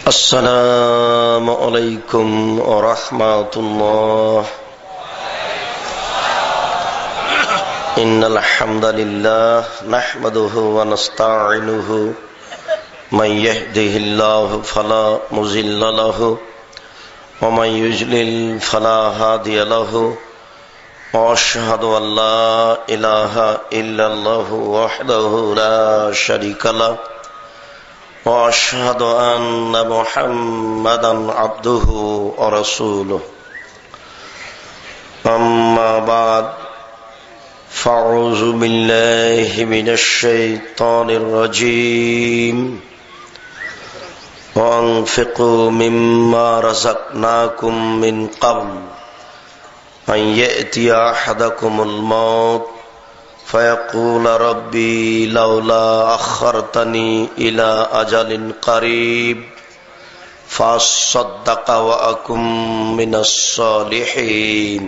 السلام عليكم ورحمة الله. إن الحمد لله نحمده ونستعينه من يهده الله فلا مضل له ومن يضلل فلا هادي له وأشهد أن لا إله إلا الله وحده لا شريك له وأشهد أن محمدا عبده ورسوله. أما بعد فأعوذ بالله من الشيطان الرجيم وأنفقوا مما رزقناكم من قبل أن يأتي أحدكم الموت فيقول ربي لولا أخرتني إلى أجل قريب فأصدق وأكن من الصالحين.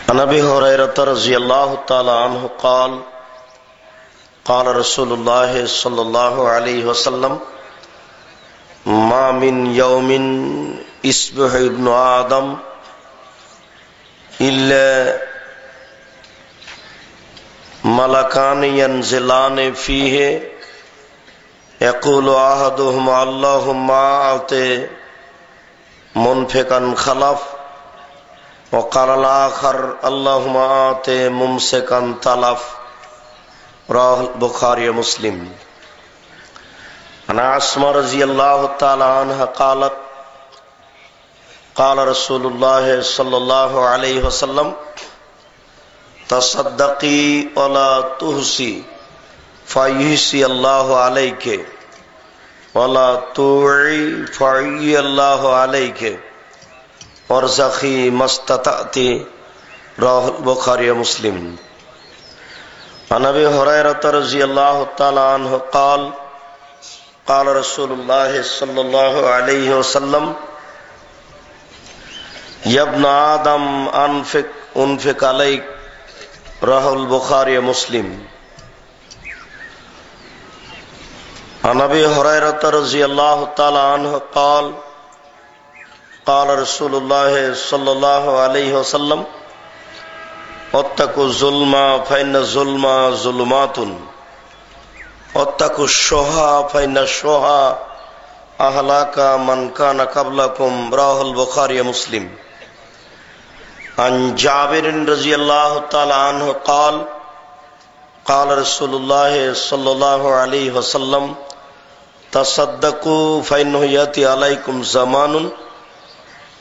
عن أبي هريرة رضي الله تعالى عنه قال قال رسول الله صلى الله عليه وسلم ما من يوم يصبح ابن آدم إلا ملكان ينزلان فيه يقول أحدهما اللهم أعط منفقا خلف وقال الآخر اللهم أعط ممسكا تلف. رواه البخاري ومسلم. عن أسماء رضي الله تعالى عنها قالت قال رسول الله صلى الله عليه وسلم تصدقي ولا تحصي فيحصي الله عليك ولا توعي فيعي الله عليك وارزقي ما استطعت. رواه البخاري ومسلم. عن أبي هريرة رضي الله تعالى عنه قال قال رسول الله صلى الله عليه وسلم يا ابن آدم أنفق عليك. رواه البخاري ومسلم. عن أبي هريرة رضي الله تعالى عنه قال قال رسول الله صلى الله عليه وسلم اتقوا الظلم فإن الظلم ظلمات واتقوا الشح فإن الشح أهلك من كان قبلكم. رواه البخاري ومسلم. عن جابر رضي الله تعالى عنه قال قال رسول الله صلى الله عليه وسلم تصدقوا فإنه يأتي عليكم زمان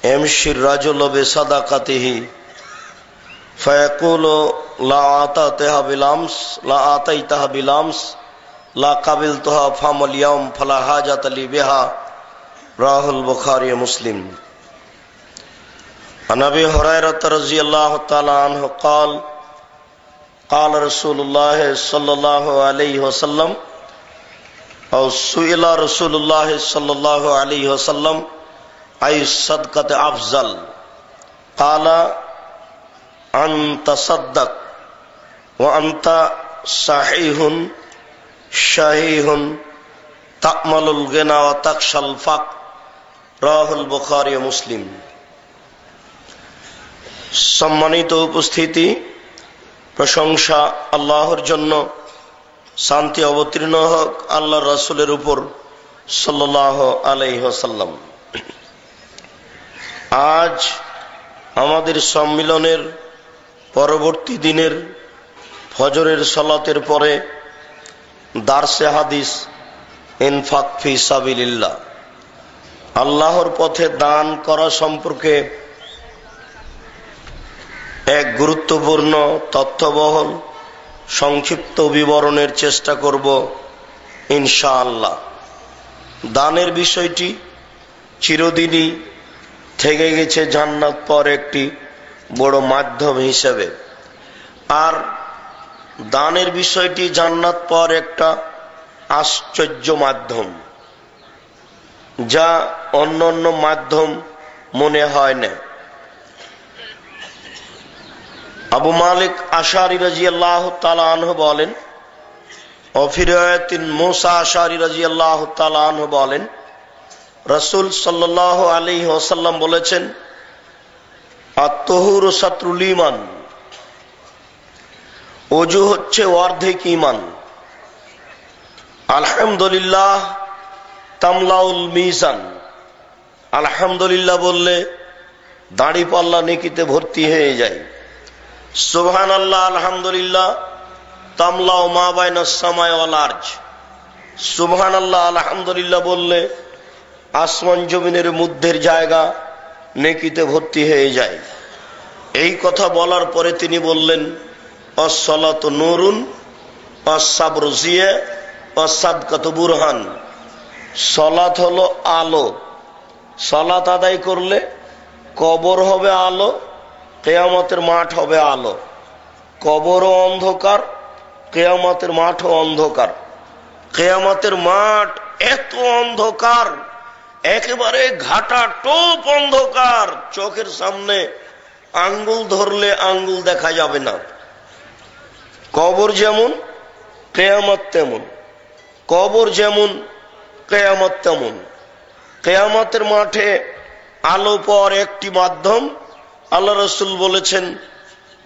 يمشي الرجل بصدقته فيقول لا أعطيتها بالأمس لا قبلتها فهم اليوم فلا حاجة لي بها. رواه البخاري ومسلم. عن أبي هريرة رضي الله تعالى عنه قال قال رسول الله صلى الله عليه وسلم أو سئل رسول الله صلى الله عليه وسلم أي الصدقة أفضل قال أن تصدق وأنت صحيح شهيه تأمل الغنى وتخشى الفقر. رواه البخاري ومسلم. সম্মানিত উপস্থিতি, প্রশংসা আল্লাহর জন্য, শান্তি অবতীর্ণ হোক আল্লাহর রাসূলের উপর সাল্লাল্লাহু আলাইহি ওয়াসাল্লাম। আজ আমাদের সম্মিলনের পরবর্তী দিনের ফজরের সালাতের পরে দারসে হাদিস ইনফাক ফি সাবিলিল্লাহ, আল্লাহর পথে দান করা সম্পর্কে এক গুরুত্বপূর্ণ তথ্যবহল সংক্ষিপ্ত বিবরণের চেষ্টা করব ইনশাআল্লাহ। দানের বিষয়টি চিরদিনই থেকে গেছে জান্নাত পর একটি বড় মাধ্যম হিসেবে, আর দানের বিষয়টি জান্নাত পর একটা আশ্চর্য মাধ্যম, যা অন্য অন্য মাধ্যম মনে হয় না। আবু মালিক আশারী রাদিয়াল্লাহু তাআলা আনহু বলেন, وفي رواية موسى আশআরী রাদিয়াল্লাহু তাআলা আনহু বলেন, রাসূল সাল্লাল্লাহু আলাইহি ওয়াসাল্লাম বলেছেন, আত-তাহুরু সাতরুল ঈমান, ওযু হচ্ছে অর্ধেক ঈমান। আলহামদুলিল্লাহ তামলাউল মিজান, আলহামদুলিল্লাহ বললে দাড়ি পাল্লা নেকিতে ভর্তি হয়ে যায়। সুবহানাল্লাহ আলহামদুলিল্লাহ তামলাউ মা বাইনাস সামাই ওয়াল আরজ, সুবহানাল্লাহ আলহামদুলিল্লাহ বললে আসমান জমিনের মধ্যের জায়গা নেকিতে ভর্তি হয়ে যায়। এই কথা বলার পরে তিনি বললেন, আস-সালাতু নূরুন ওয়াস-সাবরু জিয়া ওয়াস-সাদকাতু বুরহান, সালাত হলো আলো। সালাত আদায় করলে কবর হবে আলো, কিয়ামতের মাঠ হবে আলো। কবরও অন্ধকার, কিয়ামতের মাঠও অন্ধকার। কিয়ামতের মাঠ এত অন্ধকার, একেবারে ঘাটা টোপ অন্ধকার, চোখের সামনে আঙ্গুল ধরলে আঙ্গুল দেখা যাবে না। কবর যেমন কিয়ামত তেমন, কবর যেমন কিয়ামত তেমন। কিয়ামতের মাঠে আলো পাওয়ার একটি মাধ্যম, আল্লাহ রাসূল বলেছেন,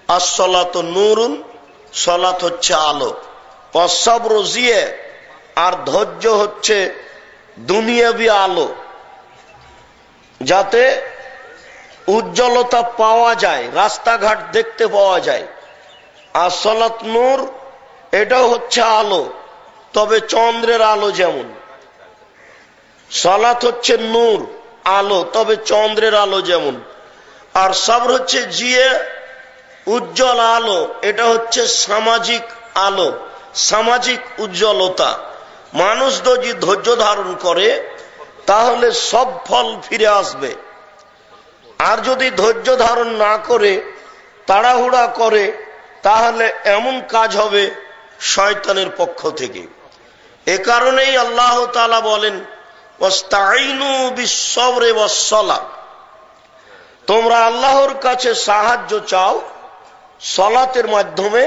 আস-সালাতু নূরুন, সালাত হচ্ছে আলো, ওয়াস-সাবরু জিয়া, আর ধৈর্য হচ্ছে দুনিয়াবি আলো, যাতে উজ্জ্বলতা পাওয়া যায়, রাস্তাঘাট দেখতে পাওয়া যায়। আর সালাত নূর, এটাও হচ্ছে আলো, তবে চন্দ্রের আলো যেমন। সালাত হচ্ছে নূর, আলো, তবে চন্দ্রের আলো যেমন। আর সবর হচ্ছে জিয়ে, উজ্জ্বল আলো, এটা হচ্ছে সামাজিক আলো, সামাজিক উজ্জ্বলতা। মানুষ যদি ধৈর্য ধারণ করে তাহলে সব ফল ফিরে আসবে, আর যদি ধৈর্য ধারণ না করে তাড়াহুড়া করে তাহলে এমন কাজ হবে শয়তানের পক্ষ থেকে। এ কারণেই আল্লাহ তাআলা বলেন, ওয়াস্তাঈনু বিস-সাবরি ওয়াস-সালাহ, তোমরা আল্লাহর কাছে সাহায্য চাও সালাতের মাধ্যমে,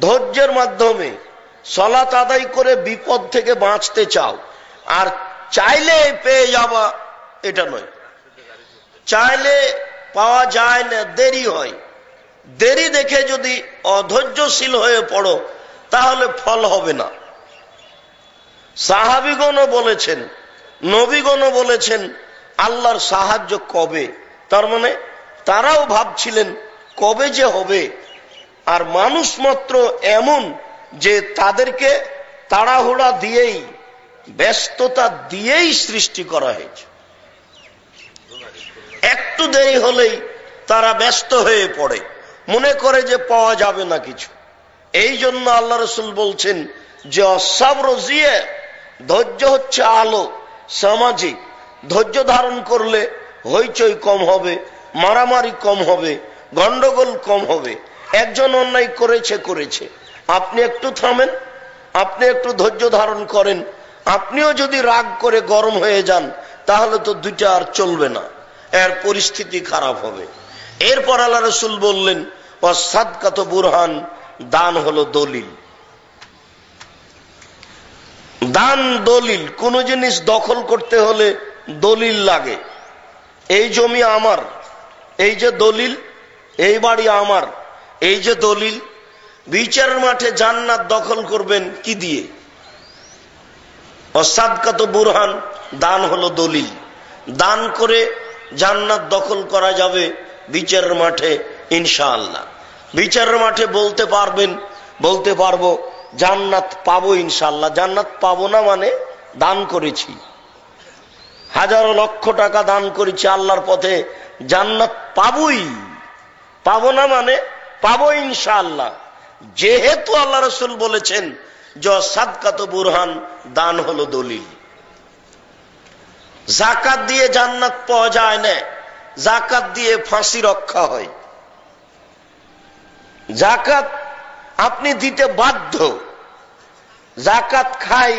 ধৈর্যের মাধ্যমে। সালাত আদায় করে বিপদ থেকে বাঁচতে চাও, আর চাইলে পেয়ে যাবা এটা নয়। চাইলে পাওয়া যায় না, দেরি হয়। দেরি দেখে যদি অধৈর্যশীল হয়ে পড়ো তাহলে ফল হবে না। সাহাবীগণও বলেছেন, নবীগণও বলেছেন, আল্লাহর সাহায্য কবে, তার মানে তারাও ভাবছিলেন কবে যে হবে। আর মানুষ মাত্র এমন যে তাদেরকে তাড়াহুড়া দিয়েই, ব্যস্ততা দিয়েই সৃষ্টি করা হয়েছে। একটু দেরি হলেই তারা ব্যস্ত হয়ে পড়ে, মনে করে যে পাওয়া যাবে না কিছু। এই জন্য আল্লাহ রাসূল বলছেন যে আস-সাবরু জিয়া, ধৈর্য হচ্ছে আলো, সামাজিক। ধৈর্য ধারণ করলে হইচই কম হবে, মারামারি কম হবে, গন্ডগোল কম হবে। একজন অন্যায় করেছে, আপনি একটু থামেন, আপনি একটু ধৈর্য ধারণ করেন। আপনিও যদি রাগ করে গরম হয়ে যান তাহলে তো দুইটা আর চলবে না, এর পরিস্থিতি খারাপ হবে। এরপর আল্লাহ রাসূল বললেন, ওয়াস-সাদকাতু বুরহান, দান হলো দলিল। দান দলিল। কোন জিনিস দখল করতে হলে দলিল লাগে। এই জমি আমার, এই যে দলিল, এই বাড়ি আমার, এই যে দলিল। বিচারের মাঠে জান্নাত দখল করবেন কি দিয়ে? ওয়াস-সাদকাতু বুরহান, দান হলো দলিল। দান করে জান্নাত দখল করা যাবে বিচারের মাঠে ইনশাআল্লাহ। বিচারের মাঠে বলতে পারবো জান্নাত পাবো ইনশাআল্লাহ। জান্নাত পাবো না মানে দান করেছি, হাজারো লক্ষ টাকা দান করেছি আল্লাহর পথে, জান্নাত পাবোই। পাবো না মানে পাবো ইনশাআল্লাহ। যেহেতু আল্লাহ রাসূল বলেছেন যে সাদকাতু বুরহান, দান হলো দলিল। যাকাত দিয়ে জান্নাত পাওয়া যায় না, যাকাত দিয়ে ফাঁসি রক্ষা হয়। যাকাত আপনি দিতে বাধ্য। যাকাত খায়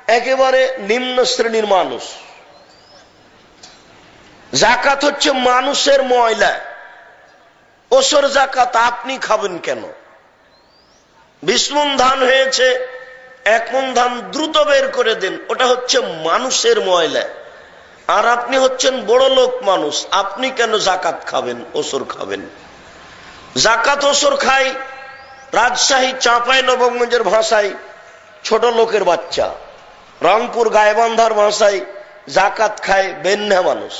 একেবারে নিম্ন শ্রেণীর মানুষ। যাকাত হচ্ছে মানুষের ময়লা। ওসর যাকাত আপনি খাবেন কেন? 20 মণ ধান হয়েছে, এক মণ ধান দ্রুত বের করে দেন, ওটা হচ্ছে মানুষের ময়লা। আর আপনি হচ্ছেন বড় লোক মানুষ, আপনি কেন জাকাত খাবেন, ওসর খাবেন? জাকাত ওসর খাই রাজশাহী চাঁপাই নবাবগঞ্জের ভাষায় ছোট লোকের বাচ্চা, রংপুর গায়েবান্ধার ভাষায় জাকাত খায় বেন্যা মানুষ।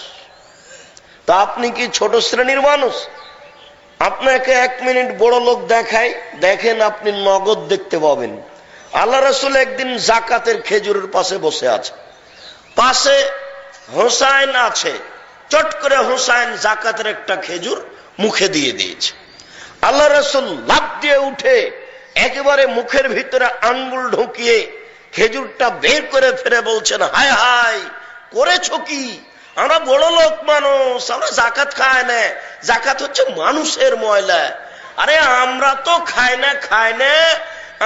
তা আপনি কি ছোট শ্রেণীর মানুষ? আপনাকে 1 মিনিট বড় লোক দেখায়, দেখেন আপনি নগদ দেখতে পাবেন। আল্লাহ রাসূল একদিন জাকাতের খেজুরের পাশে বসে আছে, পাশে হোসাইন আছে। চট করে হোসাইন জাকাতের একটা খেজুর মুখে দিয়ে দিয়েছে। আল্লাহ রাসূল লাফ দিয়ে উঠে একেবারে মুখের ভিতরে আঙ্গুল ঢুকিয়ে খেজুরটা বের করে ফেলে বলছেন, হায় হায় করেছো কি? আমরা বড় লোক মানুষ, আমরা জাকাত খাই না, জাকাত হচ্ছে মানুষের ময়লা। আরে আমরা তো খাই না,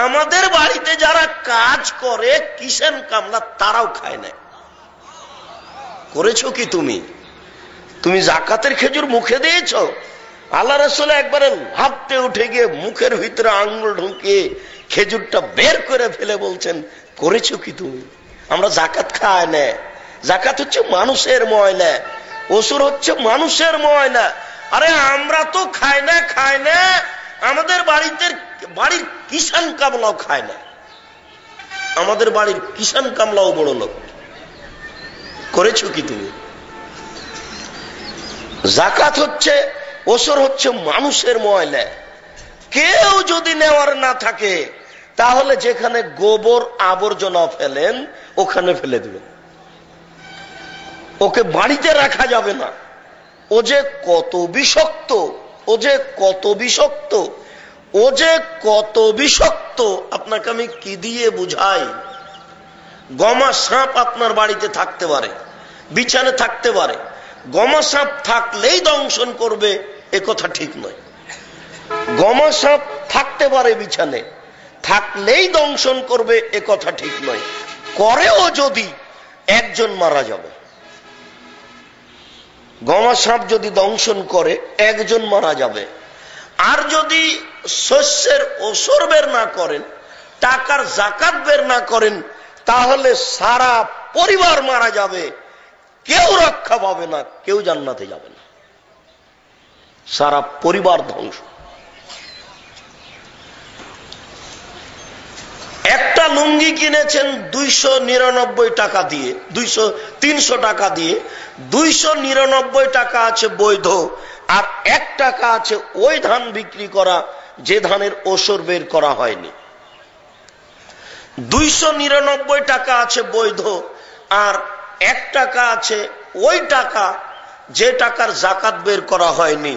আমাদের বাড়িতে যারা কাজ করে কিষান কামলা তারাও খায় না। করেছো কি তুমি? তুমি জাকাতের খেজুর মুখে দিয়েছো? আল্লাহ রাসূল একবারে হাঁপতে উঠে গিয়ে মুখের ভিতরে আঙ্গুল ঢুকিয়ে খেজুরটা বের করে ফেলে বলছেন, করেছো কি তুমি? আমরা জাকাত খাই না, জাকাত হচ্ছে মানুষের ময়লা, ওসুর হচ্ছে মানুষের ময়লা। আরে আমরা তো খাই না, আমাদের বাড়ির কিষান কামলাও খায় না, আমাদের বাড়ির কিষান কামলাও বড় লোক। করেছো কি তুমি? জাকাত হচ্ছে, ওসর হচ্ছে মানুষের ময়লা। কেউ যদি নেওয়ার না থাকে তাহলে যেখানে গোবর আবর্জনা ফেলেন ওখানে ফেলে দিবেন, ওকে বাড়িতে রাখা যাবে না। ও যে কত বিষাক্ত, ও যে কত বিষাক্ত, ও যে কত বিষাক্ত, আপনাকে আমি কি দিয়ে বুঝাই? গমা সাপ আপনার বাড়িতে থাকতে পারে, বিছানে থাকতে পারে, গমা সাপ থাকলেই দংশন করবে এ কথা ঠিক নয়। গমা সাপ থাকতে পারে বিছানে, থাকলেই দংশন করবে এ কথা ঠিক নয়। করেও যদি একজন মারা যাবে, গমা সাপ যদি দংশন করে একজন মারা যাবে। আর যদি শস্যের ওসর বের না করেন, টাকার জাকাত বের না করেন, তাহলে সারা পরিবার মারা যাবে, কেউ রক্ষা পাবে না, কেউ জান্নাতে যাবে না, সারা পরিবার ধ্বংস। একটা লুঙ্গি কিনেছেন 299 টাকা দিয়ে, 300 টাকা দিয়ে, 299 টাকা আছে বৈধ, আর 1 টাকা আছে ওই ধান বিক্রি করা যে ধানের ওসর বের করা হয়নি। 299 টাকা আছে বৈধ, আর 1 টাকা আছে ওই টাকা যে টাকার জাকাত বের করা হয়নি।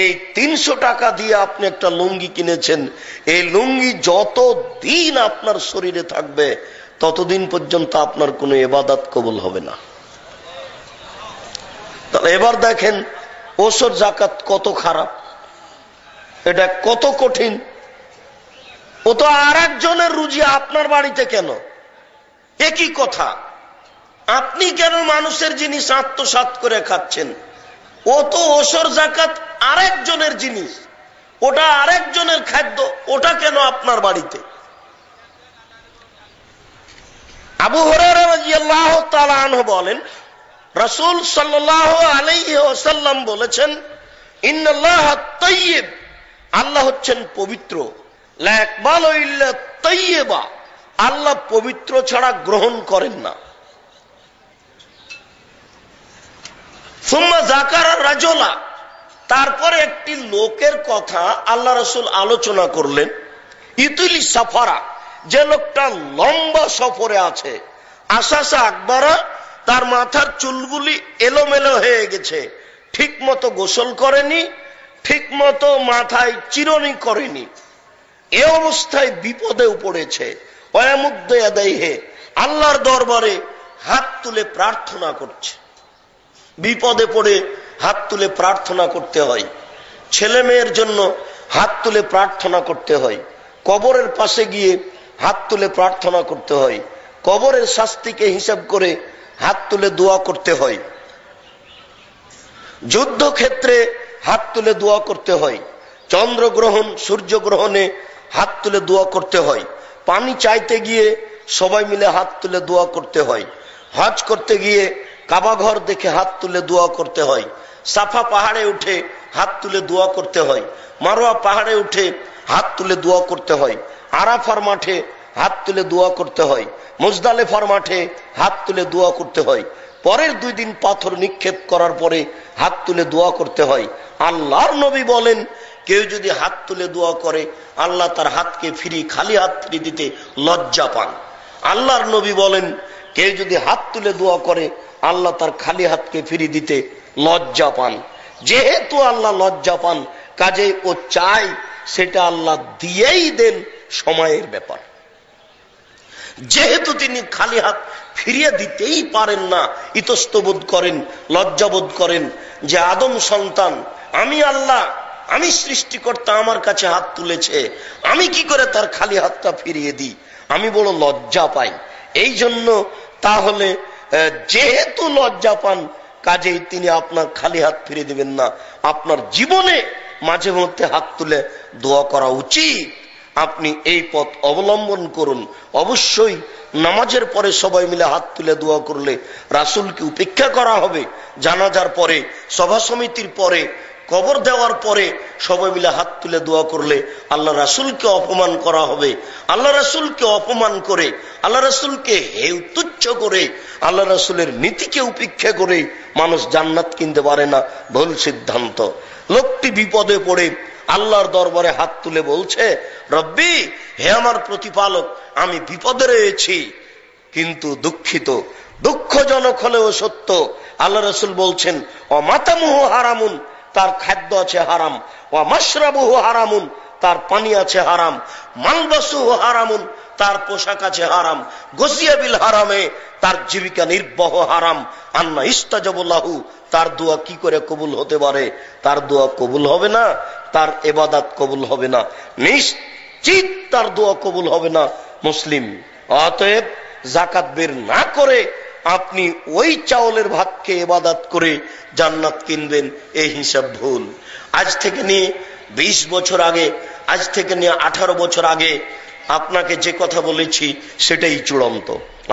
এই 300 টাকা দিয়ে আপনি একটা লুঙ্গি কিনেছেন, এই লুঙ্গি যত দিন আপনার শরীরে থাকবে ততদিন পর্যন্ত আপনার কোনো ইবাদত কবুল হবে না। তাহলে এবার দেখেন ওসর জাকাত কত খারাপ, এটা কত কঠিন। ও তো আর একজনের রুজি আপনার বাড়িতে কেন? একই কথা, আপনি কেন মানুষের জিনিস আত্মসাৎ করে খাচ্ছেন? ও তো ওসর জাকাত আরেকজনের জিনিস, ওটা আরেকজনের খাদ্য, ওটা কেন আপনার বাড়িতে? আবু হুরায়রা রাদিয়াল্লাহু তাআলা আনহু বলেন, রাসূল সাল্লাল্লাহু আলাইহি ওয়াসাল্লাম বলেছেন, ইন্নাল্লাহা তাইয়্যিব, আল্লাহ হচ্ছেন পবিত্র, লা ইয়াকবালু ইল্লা তাইয়্যিবা, আল্লাহ পবিত্র ছাড়া গ্রহণ করেন না। সুম্মা যাকারা রাজুলা, তারপরে একটি লোকের কথা আল্লাহ রাসূল আলোচনা করলেন, ইতুলি সাফারা, যে লোকটা লম্বা সফরে আছে, আশাসা আকবারা, তার মাথার চুলগুলি এলোমেলো হয়ে গেছে, ঠিক মতো গোসল করেনি, ঠিক মতো মাথায় চিরুনি করেনি, এ অবস্থায় বিপদে পড়েছে। ওয়ামুদ্দু ইয়াদাইহি, আল্লাহর দরবারে হাত তুলে প্রার্থনা করছে। বিপদে পড়ে হাত তুলে প্রার্থনা করতে হয়, ছেলে মেয়ের জন্য হাত তুলে প্রার্থনা করতে হয়, কবরের পাশে গিয়ে হাত তুলে প্রার্থনা করতে হয়, কবরের শাস্তিকে হিসাব করে হাত তুলে দোয়া করতে হয়, যুদ্ধক্ষেত্রে হাত তুলে দোয়া করতে হয়, চন্দ্রগ্রহণ সূর্যগ্রহণে হাত তুলে দোয়া করতে হয়, পানি চাইতে গিয়ে সবাই মিলে হাত তুলে দোয়া করতে হয়, হজ করতে গিয়ে কাবা ঘর দেখে হাত তুলে দোয়া করতে হয়, সাফা পাহাড়ে উঠে হাত তুলে দোয়া করতে হয়, মারোয়া পাহাড়ে উঠে হাত তুলে দোয়া করতে হয়, আরাফার মাঠে হাত তুলে দোয়া করতে হয়, মুজদালেফার মাঠে হাত তুলে দোয়া করতে হয়, পরের 2 দিন পাথর নিক্ষেপ করার পরে হাত তুলে দোয়া করতে হয়। আল্লাহর নবী বলেন, কেউ যদি হাত তুলে দোয়া করে আল্লাহ তার হাতকে খালি হাত ফিরিয়ে দিতে লজ্জা পান। আল্লাহর নবী বলেন, কেউ যদি হাত তুলে দোয়া করে আল্লাহ তার খালি হাতকে ফিরিয়ে দিতে লজ্জা পান। যেহেতু আল্লাহ লজ্জা পান, কাজে ও চায় সেটা আল্লাহ দিয়েই দেন, সময়ের ব্যাপার। যেহেতু তিনি খালি হাত ফিরিয়ে দিতেই পারেন না, ইতস্তবোধ করেন, লজ্জাবোধ করেন যে আদম সন্তান, আমি আল্লাহ, আমি সৃষ্টিকর্তা, আমার কাছে হাত তুলেছে, আমি কি করে তার খালি হাতটা ফিরিয়ে দিই, আমি বড় লজ্জা পাই। এই জন্য তাহলে যেহেতু লজ্জা পান, কাজেই তিনি আপনার খালি হাত ফিরিয়ে দিবেন না। আপনার জীবনে মাঝে মধ্যে হাত তুলে দোয়া করা উচিত। আপনি এই পথ অবলম্বন করুন। অবশ্যই নামাজের পরে সবাই মিলে হাত তুলে দোয়া করলে রাসূলকে উপেক্ষা করা হবে। জানাজার পরে, সভা সমিতির পরে, কবর দেওয়ার পরে সবাই মিলে হাত তুলে দোয়া করলে আল্লাহ রাসূলকে অপমান করা হবে। আল্লাহ রাসূলকে অপমান করে, আল্লাহ রাসূলকে হেয় তুচ্ছ করে, আল্লাহ রাসূলের নীতিকে উপেক্ষা করে মানুষ জান্নাত কিনতে পারে না। ভুল সিদ্ধান্ত। লোকটি বিপদে পড়ে আল্লাহর দরবারে হাত তুলে বলছে, রব্বি, হে আমার প্রতিপালক, আমি বিপদে রয়েছি, কিন্তু দুঃখিত। দুঃখজনক হলেও সত্য। আল্লাহ রাসূল বলছেন, অমাতামুহু হারামুন, তার খাদ্য আছে হারাম, ওয়া মাশরাবুহু হারামুন, তার পানি আছে হারাম, মালবাসুহু হারামুন, তার পোশাক আছে হারাম, গসিয়া বিল হারামে, তার জীবিকা নির্বাহ হারাম। আন্না ইস্তাজাবু লাহু, তার দোয়া কি করে কবুল হতে পারে? তার দোয়া কবুল হবে না, তার ইবাদত কবুল হবে না, নিশ্চিত তার দোয়া কবুল হবে না। মুসলিম। অতএব যাকাত বের না করে আপনি ওই চাউলের ভাত খেয়ে ইবাদত করে জান্নাত কিনবেন, এই হিসাব ভুল। আজ থেকে নিয়ে 20 বছর আগে, আজ থেকে নিয়ে 18 বছর আগে আপনাকে যে কথা বলেছি সেটাই চূড়ান্ত।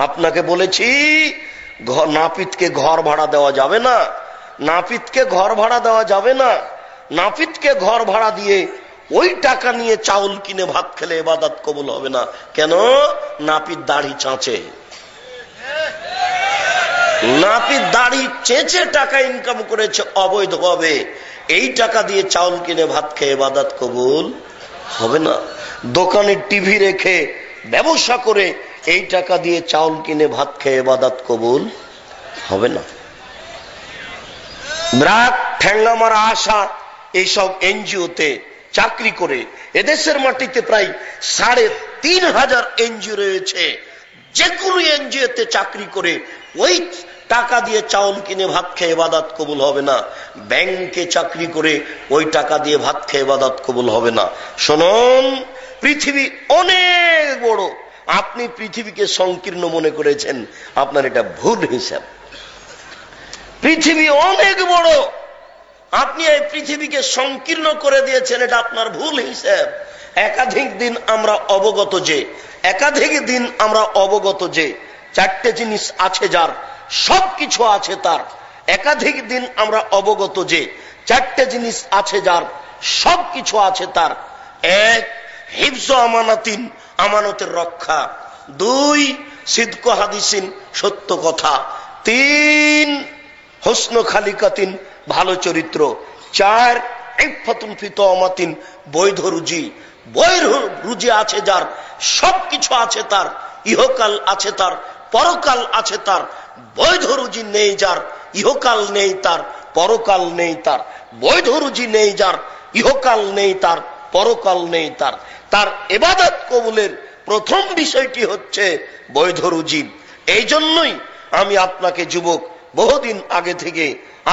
আপনাকে বলেছি নাপিতকে ঘর ভাড়া দেওয়া যাবে না, নাপিতকে ঘর ভাড়া দেওয়া যাবে না। নাপিতকে ঘর ভাড়া দিয়ে ওই টাকা নিয়ে চাউল কিনে ভাত খেলে ইবাদত কবুল হবে না। কেন? নাপিত দাড়ি চাঁচে, নাপিত দাড়ি চেঁচে টাকা ইনকাম করেছে অবৈধভাবে। এই টাকা দিয়ে চাউল কিনে ভাত খেয়ে ইবাদত কবুল হবে না। দোকানে টিভি রেখে ব্যবসা করে এই টাকা দিয়ে চাউল কিনে ভাত খেয়ে ইবাদত কবুল হবে না। ব্রাক ঠ্যাঙ্গা মারা আশা এইসব এনজিওতে চাকরি করে, এদেশের মাটিতে প্রায় 3500 এনজিও রয়েছে। যে কোনো এনজিওতে চাকরি করে ওই টাকা দিয়ে চাউল কিনে ভাত খেয়ে ইবাদত কবুল হবে না। ব্যাংকে চাকরি করে ওই টাকা দিয়ে ভাত খেয়ে ইবাদত কবুল হবে না। শুনুন, পৃথিবী অনেক বড়। আপনি পৃথিবীকে সংকীর্ণ মনে করেছেন, আপনার এটা ভুল হিসাব। পৃথিবী অনেক বড়, আপনি এই পৃথিবীকে সংকীর্ণ করে দিয়েছেন, এটা আপনার ভুল হিসাব। একাধিক দিন আমরা অবগত যে 4টে জিনিস আছে যার, সবকিছু আছে তার। একাধিক দিন আমরা অবগত যে 4টে জিনিস আছে যার, সবকিছু আছে তার। 1, হিফজ আমানাতিন, আমানতের রক্ষা। 2, সিদক হাদিসিন, সত্য কথা। 3, হুসন খালিকাতিন, ভালো চরিত্র। 4, ইফাতুন ফি তাওমাতিন, বৈধ রুজি। বৈধ রুজি আছে যার, সবকিছু আছে তার। ইহকাল আছে তার, পরকাল আছে তার। বৈধ রুজি নেই যার, ইহকাল নেই তার, পরকাল নেই তার। বৈধ রুজি নেই যার, ইহকাল নেই তার, পরকাল নেই তার। তার ইবাদত কবুলের প্রথম বিষয়টি হচ্ছে বৈধ রুজি। এই জন্যই আমি আপনাকে যুবক বহুদিন আগে থেকে,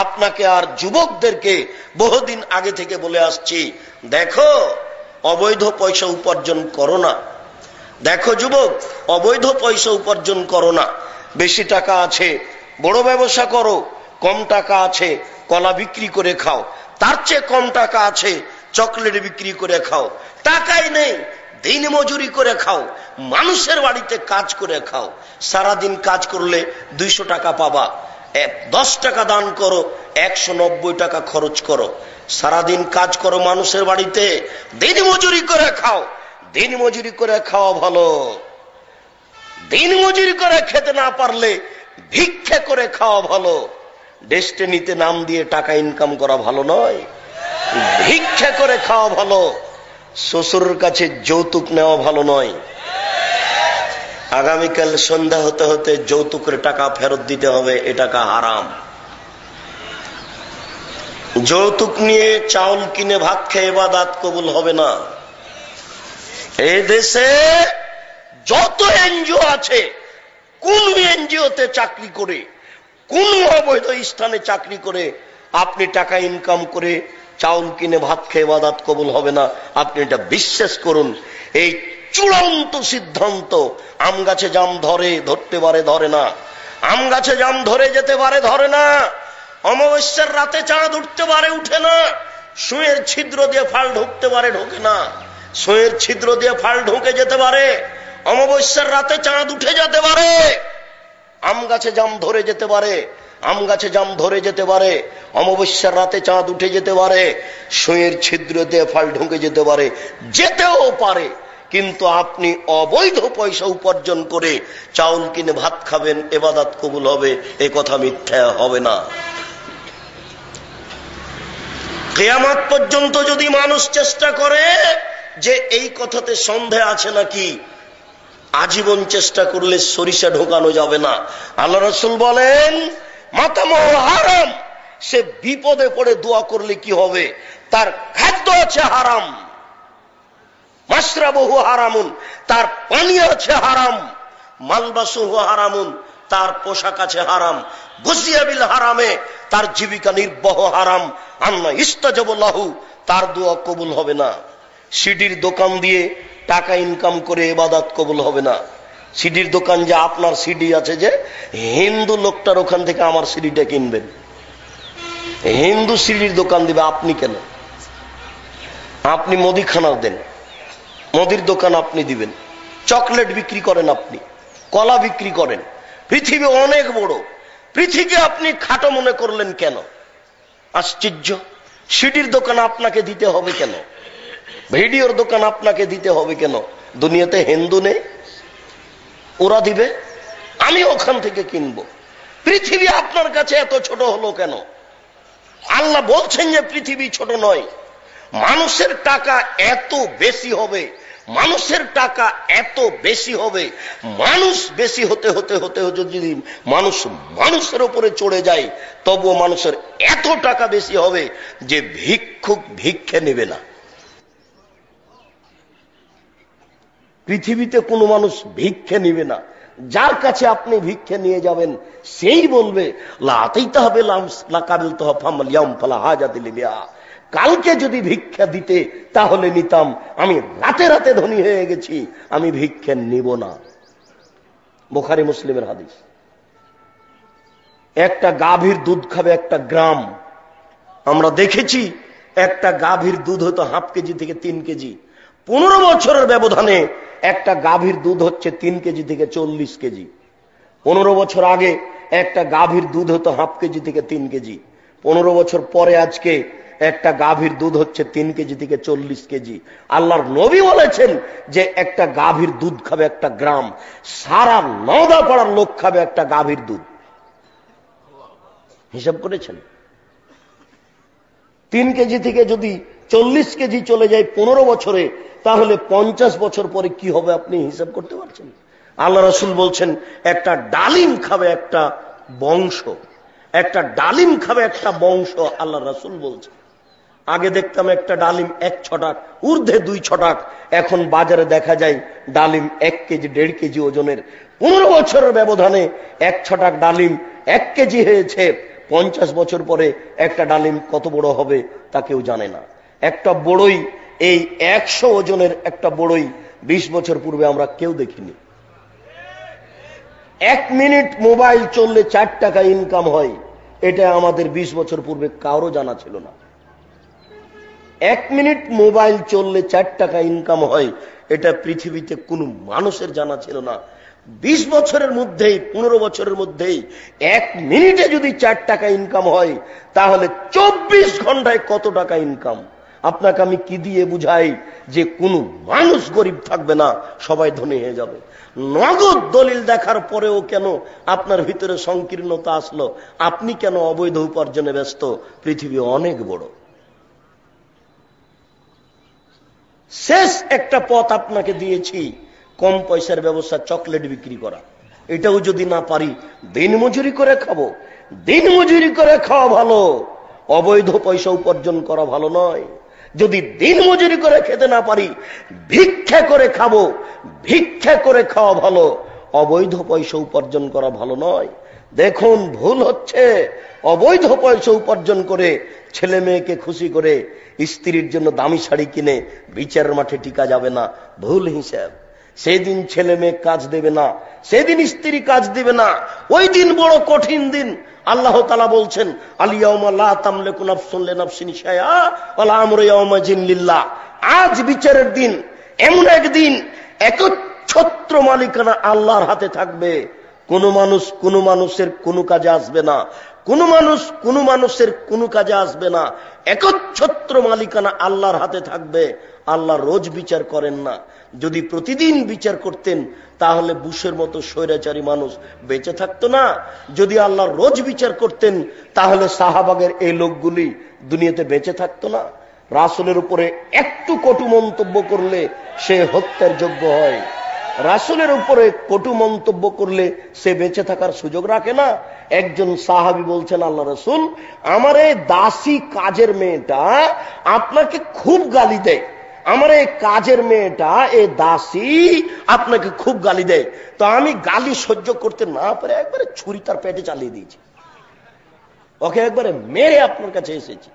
আপনাকে আর যুবকদেরকে বহুদিন আগে থেকে বলে আসছি, দেখো অবৈধ পয়সা উপার্জন করো না। দেখো যুবক, অবৈধ পয়সা উপার্জন করো না। বেশি টাকা আছে বড় ব্যবসা করো, কম টাকা আছে কলা বিক্রি করে খাও, তার চেয়ে কম টাকা আছে চকলেট বিক্রি করে খাও। টাকাই নেই, দিন মজুরি করে খাও, মানুষের বাড়িতে কাজ করে খাও। সারাদিন কাজ করলে 200 টাকা পাবা, 10 টাকা দান করো, 190 টাকা খরচ করো। সারাদিন কাজ করো মানুষের বাড়িতে, দিন মজুরি করে খাও। দিন মজুরি করে খাওয়া ভালো। দিন মজুরি করে খেতে না পারলে ভিক্ষা করে খাওয়া ভালো। ডেস্টিনিতে নাম দিয়ে টাকা ইনকাম করা ভালো নয়, ভিক্ষা করে খাওয়া ভালো। শ্বশুরের কাছে যৌতুক নেওয়া ভালো নয়। আগামীকাল সন্ধ্যা হতে হতে যৌতুকের টাকা ফেরত দিতে হবে, এ টাকা হারাম। যৌতুক নিয়ে চাউল কিনে ভাত খেয়ে ইবাদত কবুল হবে না। এই দেশে যত এনজিও আছে, কোন এনজিওতে চাকরি করে, কোন অবৈধ স্থানে চাকরি করে আপনি টাকা ইনকাম করে চাউল কিনে ভাত খেয়ে ইবাদত কবুল হবে না, আপনি এটা বিশ্বাস করুন। এই চূড়ান্ত সিদ্ধান্ত। আম গাছে জাম ধরে, ধরতে পারে ধরে না। আম গাছে জাম ধরে যেতে পারে, ধরে না। অমাবস্যার রাতে চাঁদ উঠতে পারে, উঠে না। সুঁয়ের ছিদ্র দিয়ে ফাল ঢুকতে পারে, ঢোকে না। সুঁয়ের ছিদ্র দিয়ে ফাল ঢুকে যেতে পারে, অমাবস্যার রাতে চাঁদ উঠে যেতে পারে। আম গাছে জাম ধরে যেতে পারে, আম গাছে জাম ধরে যেতে পারে, অমাবস্যার রাতে চাঁদ উঠে যেতে পারে, সুঁয়ের ছিদ্র দিয়ে ফাল ঢুকে যেতে পারে, যেতেও পারে। কিন্তু আপনি অবৈধ পয়সা উপার্জন করে চাউল কিনে ভাত খাবেন, ইবাদত কবুল হবে, এ কথা মিথ্যা হবে না। কিয়ামত পর্যন্ত যদি মানুষ চেষ্টা করে যে এই কথাতে সন্দেহ আছে নাকি, আজীবন চেষ্টা করলে সরিষা ঢোকানো যাবে না। আল্লাহ রাসূল বলেন, মাতামহ হারাম। সে বিপদে পড়ে দোয়া করলে কি হবে? তার খাদ্য আছে হারাম, মাশরাবুহু হারামুন, তার পানি আছে হারাম, মালবাসুহু হারামুন, তার পোশাক আছে হারাম, গুজিয়া বিল হারামে, তার জীবিকা নির্বাহ হারাম। আন্না ইস্তাজাবু লাহু, তার দোয়া কবুল হবে না। সিডির দোকান দিয়ে টাকা ইনকাম করে ইবাদত কবুল হবে না। সিডির দোকান, যে আপনার সিডি আছে, যে হিন্দু লোকটার ওখান থেকে আমার সিডিটা কিনবেন, হিন্দু সিডির দোকান দিবে, আপনি কেন? আপনি মুদিখানা দেন, মুদির দোকান আপনি দিবেন। চকলেট বিক্রি করেন, আপনি কলা বিক্রি করেন। পৃথিবী অনেক বড়, পৃথিবী আপনি খাটো মনে করলেন কেন? আশ্চর্য। সিডির দোকান আপনাকে দিতে হবে কেন? ভিডিওর দোকান আপনাকে দিতে হবে কেন? দুনিয়াতে হিন্দু নেই, ওরা দিবে, আমি ওখান থেকে কিনবো। পৃথিবী আপনার কাছে এত ছোট হলো কেন? আল্লাহ বলছেন যে পৃথিবী ছোট নয়। মানুষের টাকা এত বেশি হবে, মানুষের টাকা এত বেশি হবে, মানুষ বেশি হতে হতে হতে যদি মানুষ মানুষের উপরে চড়ে যায়, তবুও মানুষের এত টাকা বেশি হবে যে ভিক্ষুক ভিক্ষে নেবে না। পৃথিবীতে কোনো মানুষ ভিক্ষে নিবে না। যার কাছে আপনি ভিক্ষে নিয়ে যাবেন সেই বলবে কালকে যদি ভিক্ষা দিতে তাহলে নিতাম, আমি রাতে রাতে ধনী হয়ে গেছি, আমি ভিক্ষে নিব না। বুখারী মুসলিমের হাদিস। একটা গাভীর দুধ খাবে একটা গ্রাম। আমরা দেখেছি একটা গাভীর দুধ হতো 1/2 কেজি থেকে 3 কেজি। 15 বছরের ব্যবধানে একটা গাভীর দুধ হচ্ছে 3 কেজি থেকে 40 কেজি। 15 বছর আগে একটা গাভীর দুধ হতো 1/2 কেজি থেকে 3 কেজি। 15 বছর পরে আজকে একটা গাভীর দুধ হচ্ছে 3 কেজি থেকে 40 কেজি। আল্লাহর নবী বলেছেন যে একটা গাভীর দুধ খাবে একটা গ্রাম, সারা নওদা পাড়ার লোক খাবে একটা গাভীর দুধ। হিসাব করেছেন? 3 কেজি থেকে যদি 40 কেজি চলে যায় 15 বছরে, তাহলে 50 বছর পরে কি হবে আপনি হিসাব করতে পারছেন? আল্লাহ রাসূল বলছেন একটা ডালিম খাবে একটা বংশ, একটা ডালিম খাবে একটা বংশ। আল্লাহ রাসূল বলছেন। আগে দেখতাম একটা ডালিম 1 ছটাক, ঊর্ধ্বে 2 ছটাক। এখন বাজারে দেখা যায় ডালিম 1 কেজি 1.5 কেজি ওজনের। 15 বছরের ব্যবধানে 1 ছটাক ডালিম 1 কেজি হয়েছে। 50 বছর পরে একটা ডালিম কত বড় হবে তা কেউ জানে না। একটা বড়ই, এই 100 ওজনের একটা বড়ই 20 বছর পূর্বে আমরা কেউ দেখিনি। 1 মিনিট মোবাইল চললে 4 টাকা ইনকাম হয়, এটা আমাদের 20 বছর পূর্বে কারো জানা ছিল না। 1 মিনিট মোবাইল চললে 4 টাকা ইনকাম হয়, এটা পৃথিবীতে কোনো মানুষের জানা ছিল না। 20 বছরের মধ্যেই, 15 বছরের মধ্যেই 1 মিনিটে যদি 4 টাকা ইনকাম হয়, তাহলে 24 ঘন্টায় কত টাকা ইনকাম? আপনাকে আমি কি দিয়ে বুঝাই যে কোনো মানুষ গরিব থাকবে না, সবাই ধনী হয়ে যাবে? নগদ দলিল দেখার পরেও কেন আপনার ভিতরে সংকীর্ণতা আসলো? আপনি কেন অবৈধ উপার্জনে ব্যস্ত? পৃথিবী অনেক বড়। শেষ একটা পথ আপনাকে দিয়েছি, কম পয়সার ব্যবসা, চকলেট বিক্রি করা। এটাও যদি না পারি, দিনমজুরি করে খাবো। দিনমজুরি করে খাওয়া ভালো, অবৈধ পয়সা উপার্জন করা ভালো নয়। যদি দিনমজুরি করে খেতে না পারি, ভিক্ষা করে খাবো। ভিক্ষা করে খাওয়া ভালো, অবৈধ পয়সা উপার্জন করা ভালো নয়। দেখুন, ভুল হচ্ছে অবৈধ পয়সা উপার্জন করে ছেলে মেয়েকে খুশি করে স্ত্রীর জন্য দামি শাড়ি কিনে বিচারের মাঠে টিকা যাবে না, ভুল হিসাব। সেদিন ছেলে মেয়ে কাজ দেবে না, সেদিন স্ত্রী কাজ দিবে না, ওই দিন বড় কঠিন দিন। আল্লাহ তাআলা বলছেন, আলিয়াউমা লা তামলিকু নাফসুন লিনাফসিন শাইআ ওয়া লা আমরু ইয়াওমাইযিন লিল্লাহ। আজ বিচারের দিন, এমন একদিন একচ্ছত্র মালিকানা আল্লাহর হাতে থাকবে। কোন মানুষ কোন মানুষের কোন কাজে আসবে না, কোন মানুষ কোন মানুষের কোন কাজে আসবে না। একচ্ছত্র মালিকানা আল্লাহর হাতে থাকবে। আল্লাহ রোজ বিচার করেন না। যদি প্রতিদিন বিচার করতেন, তাহলে বুশের মতো স্বৈরাচারী মানুষ বেঁচে থাকতো না। যদি আল্লাহ রোজ বিচার করতেন, তাহলে শাহবাগের এই লোকগুলি দুনিয়াতে বেঁচে থাকতো না। রাসূলের উপরে একটু কটু মন্তব্য করলে সে হত্যার যোগ্য হয়। রাসূলের উপরে কটু মন্তব্য করলে সে বেঁচে থাকার সুযোগ রাখে না। একজন সাহাবী বলছেন, আল্লাহ রাসূল, আমার এই দাসী কাজের মেয়েটা আপনাকে খুব গালি দেয়। আমার এই কাজের মেয়েটা, এই দাসী আপনাকে খুব গালি দেয়। তো আমি গালি সহ্য করতে না পারে একবারে ছুরি তার পেটে চালিয়ে দিয়েছি, ওকে একবারে মেরে আপনার কাছে এসেছি।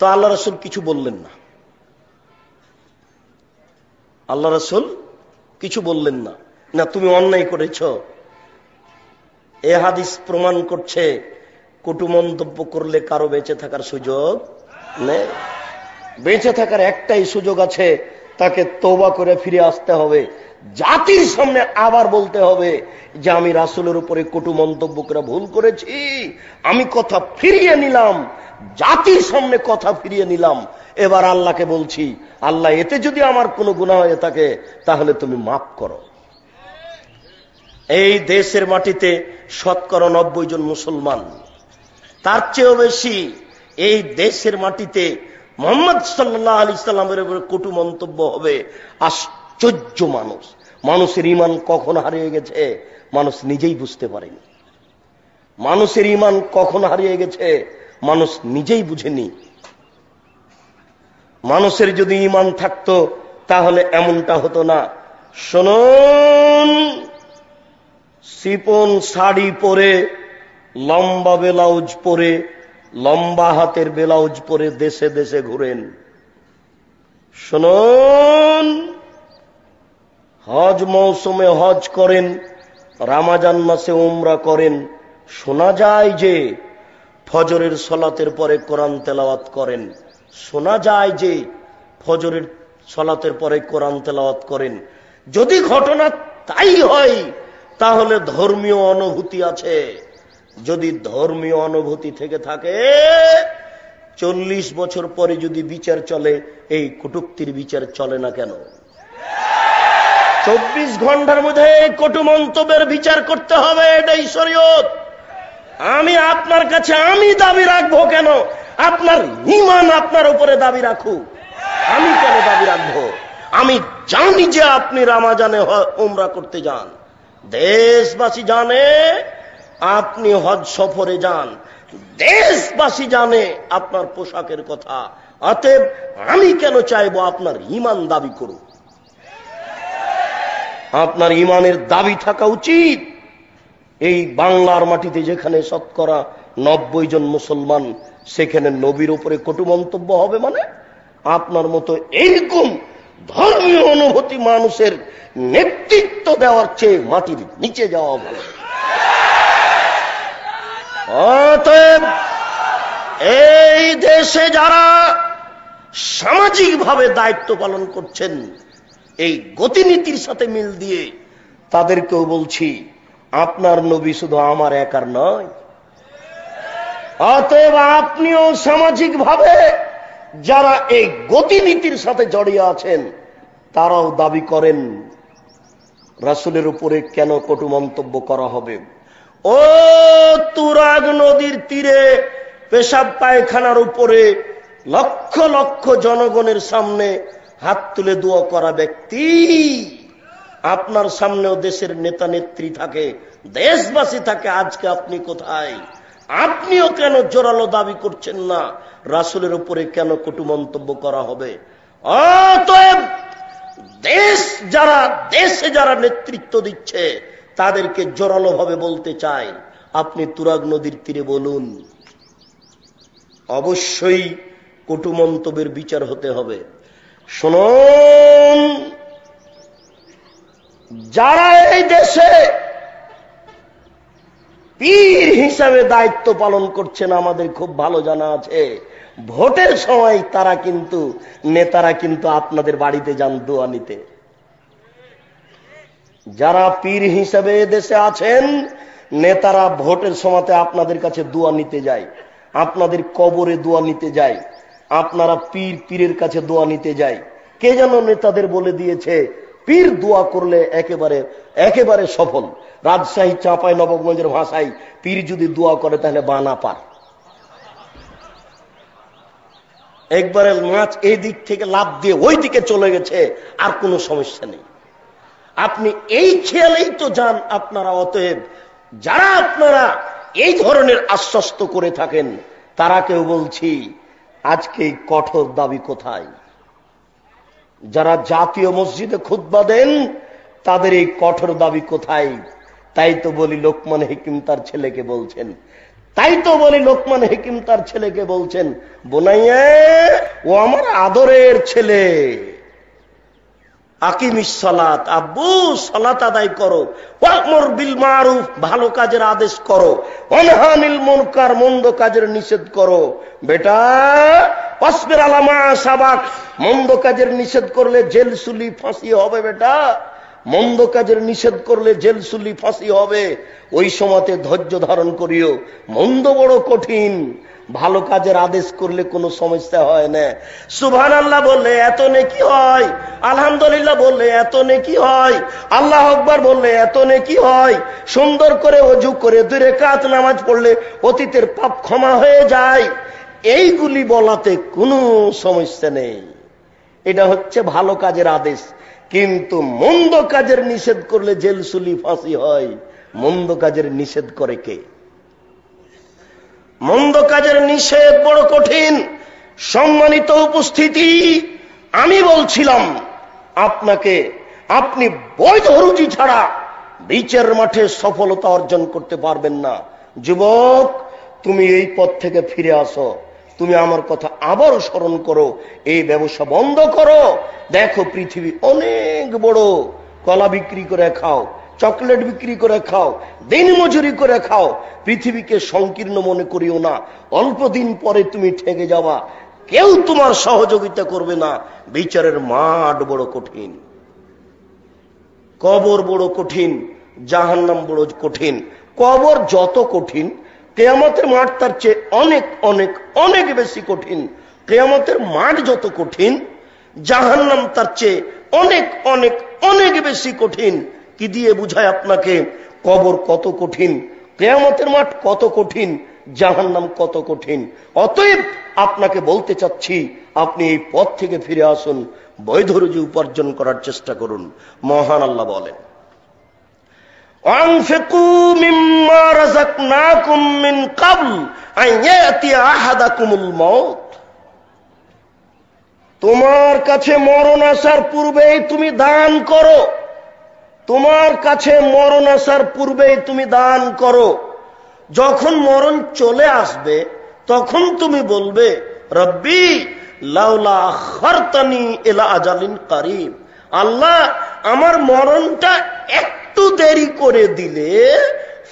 তো আল্লাহ রাসূল কিছু বললেন না। আল্লাহ রাসূল কিছু বললেন না। না, তুমি অন্যায় করেছ। এ হাদিস প্রমাণ করছে কটু মন্তব্য করলে কারো বেঁচে থাকার সুযোগ নেই। বেঁচে থাকার একটাই সুযোগ আছে, তাকে তওবা করে ফিরে আসতে হবে। জাতির সামনে আবার বলতে হবে যে আমি রাসূলের উপরে কটু মন্তব্য করে ভুল করেছি, আমি কথা ফিরিয়ে নিলাম। জাতির সামনে কথা ফিরিয়ে নিলাম। এবার আল্লাহকে বলছি, আল্লাহ, এতে যদি আমার কোনো গুনাহ হয়ে থাকে তাহলে তুমি মাফ করো। এই দেশের মাটিতে 90% জন মুসলমান, তার চেয়েও বেশি এই দেশের মাটিতে মুহাম্মদ সাল্লাল্লাহু আলাইহি সাল্লামের উপরে কটু মন্তব্য হবে। আশ্চর্য মানুষ, মানুষের ঈমান কখন হারিয়ে গেছে মানুষ নিজেই বুঝতে পারেনি। মানুষের ঈমান কখন হারিয়ে গেছে মানুষ নিজেই বুঝেনি। মানুষের যদি ঈমান থাকতো তাহলে এমনটা হতো না। শুনুন, সিপন শাড়ি পরে, লম্বা ব্লাউজ পরে, লম্বা হাতের ব্লাউজ পরে দেশে দেশে ঘুরেন। শুনুন, হজ মৌসুমে হজ করেন, রমজান মাসে উমরা করেন। শোনা যায় যে ফজরের সালাতের পরে কোরআন তেলাওয়াত করেন। শোনা যায় যে ফজরের সালাতের পরে কোরআন তেলাওয়াত করেন। যদি ঘটনা তাই হয় তাহলে ধর্মীয় অনুভূতি আছে। যদি ধর্মীয় অনুভূতি থেকে থাকে, 40 বছর পরে যদি বিচার চলে, এই কটূক্তির বিচার চলে না কেন? 24 ঘন্টার মধ্যে কটু মন্তব্যের বিচার করতে হবে, এটাই শরীয়ত। আমি আপনার কাছে আমি দাবি রাখবো কেন? আপনার ঈমান আপনার উপরে দাবি রাখুক। আমি কেন দাবি রাখবো? আমি জানি যে আপনি রমজানে উমরা করতে যান, দেশবাসী জানে আপনি হজ সফরে যান, দেশবাসী জানে আপনার পোশাকের কথা। অতএব আমি কেন চাইবো আপনার ঈমান দাবি করুক? আপনার ঈমানের দাবি থাকা উচিত। এই বাংলার মাটিতে যেখানে 90% জন মুসলমান, সেখানে নবীর উপরে কটু মন্তব্য হবে মানে? আপনার মতো এইরকম ধর্মীয় অনুভূতি মানুষের নেতৃত্ব দেওয়ার চেয়ে মাটির নিচে যাওয়া ভালো। অতএব এই দেশে যারা সামাজিকভাবে দায়িত্ব পালন করছেন, এই গতিনীতির সাথে মিল দিয়ে তাদেরকেও বলছি, আপনার নবী শুধু আমার একার নয়, অতএব আপনিও সামাজিক ভাবে যারা এই গতিনীতির সাথে জড়িয়ে আছেন তারাও দাবি করেন রাসূলের উপরে কেন কটু মন্তব্য করা হবে। ও তুরাগ নদীর তীরে পেশাব পায়খানার উপরে লক্ষ লক্ষ জনগণের সামনে হাত তুলে দোয়া করা ব্যক্তি, আপনার সামনেও দেশের নেতা নেত্রী থাকে, দেশবাসী থাকে, আজকে আপনি কোথায়? আপনিও কেন জোরালো দাবি করছেন না রাসূলের উপরে কেন কটু মন্তব্য করা হবে? অতএব দেশে যারা নেতৃত্ব দিচ্ছে তাদেরকে জোরালো ভাবে বলতে চাই, আপনি তুরাগ নদীর তীরে বলুন, অবশ্যই কটু মন্তব্যের বিচার হতে হবে। শুনুন, যারা এই দেশে পীর হিসাবে দায়িত্ব পালন করছেন আমাদের খুব ভালো জানা আছে, ভোটের সময় নেতারা কিন্তু আপনাদের বাড়িতে যান দোয়া নিতে। যারা পীর হিসাবে দেশে আছেন নেতারা ভোটের সময়তে আপনাদের কাছে দোয়া নিতে যায়, আপনাদের কবরে দোয়া নিতে যায়, আপনারা পীরের কাছে দোয়া নিতে যায়। কে যেন নেতাদের বলে দিয়েছে পীর দোয়া করলে একেবারে সফল। রাজশাহী চাঁপাই নবাবগঞ্জের ভাষায় পীর যদি দোয়া করে তাহলে বানা পার। একবারে মাছ এই দিক থেকে লাফ দিয়ে ওই দিকে চলে গেছে, আর কোনো সমস্যা নেই। আপনি এই খেয়ালেই তো যান আপনারা। অতএব যারা আপনারা এই ধরনের আশ্বস্ত করে থাকেন তারাকেও বলছি, আজকে কঠোর দাবি কোথায়? যারা জাতীয় মসজিদে খুতবা দেন তাদের এই কঠোর দাবি কোথায়? তাই তো বলি লোকমান হাকিম তার ছেলেকে বলছেন, বোনাইয়া ও আমার আদরের ছেলে, আকিমিস সালাত, আব্বু সালাত আদায় করো, ওয়া'মুর বিল মারুফ ভালো কাজের আদেশ করো, ওয়ানহা আনিল মুনকার মন্দ কাজের নিষেধ করো। বেটা ওয়াসবির আলা মা সাবাক, মন্দ কাজের নিষেধ করলে জেল সুলি ফাঁসি হবে। বেটা মন্দ কাজের নিষেধ করলে জেল সুলি ফাঁসি হবে, ওই সময়তে ধৈর্য ধারণ করিও। মন্দ বড় কঠিন, ভালো কাজের আদেশ করলে কোনো সমস্যা হয় না। সুবহানাল্লাহ বললে এত নেকি হয়, আলহামদুলিল্লাহ বললে এত নেকি হয়, আল্লাহু আকবার বললে এত নেকি হয়, সুন্দর করে ওযু করে 2 রাকাত নামাজ পড়লে অতীতের পাপ ক্ষমা হয়ে যায়। এইগুলি বলাতে কোনো সমস্যা নেই, এটা হচ্ছে ভালো কাজের আদেশ। কিন্তু মন্দ কাজের নিষেধ করলে জেল সুলি ফাঁসি হয়, মন্দ কাজের নিষেধ করে কে? মন্দ কাজের নিষেধ বড় কঠিন। সম্মানিত উপস্থিতি, আমি বলছিলাম আপনাকে, আপনি বৈধ রুজি ছাড়া বিচার মাঠে সফলতা অর্জন করতে পারবেন না। যুবক, তুমি এই পথ থেকে ফিরে আসো, তুমি আমার কথা আবার স্মরণ করো, এই ব্যবসা বন্ধ করো। দেখো পৃথিবী অনেক বড়, কলা বিক্রি করে খাও, চকলেট বিক্রি করে খাও, দিন মজুরি করে খাও, পৃথিবীকে সংকীর্ণ মনে করিও না। অল্প দিন পরে তুমি ঠেকে যাবা, কেউ তোমার সহযোগিতা করবে না। বিচারের মাঠ বড় কঠিন, কবর বড় কঠিন, জাহান্নাম বড় কঠিন। কবর যত কঠিন, কিয়ামতের মাঠ তার চেয়ে অনেক অনেক অনেক বেশি কঠিন। কিয়ামতের মাঠ যত কঠিন, জাহান্নাম তার চেয়ে অনেক অনেক অনেক বেশি কঠিন। কি দিয়ে বুঝায় আপনাকে কবর কত কঠিন, কিয়ামতের মাঠ কত কঠিন, জাহান্নাম কত কঠিন? অতএব আপনাকে বলতে চাচ্ছি, আপনি এই পথ থেকে ফিরে আসুন, বৈধ রুজি উপার্জন করার চেষ্টা করুন। মহান আল্লাহ বলেন, আনফিকু মিম্মা রাযাকনাকুম মিন ক্বাবল আন ইয়াতিয়া আহাদাকুমুল মাউত। তোমার কাছে মরণ আসার পূর্বেই তুমি দান করো, তোমার কাছে মরণ আসার পূর্বেই তুমি দান করো। যখন মরণ চলে আসবে তখন তুমি বলবে, রব্বি লাউলা আখারতানি ইলা আজালিন কারীব, আল্লাহ আমার মরণটা একটু দেরি করে দিলে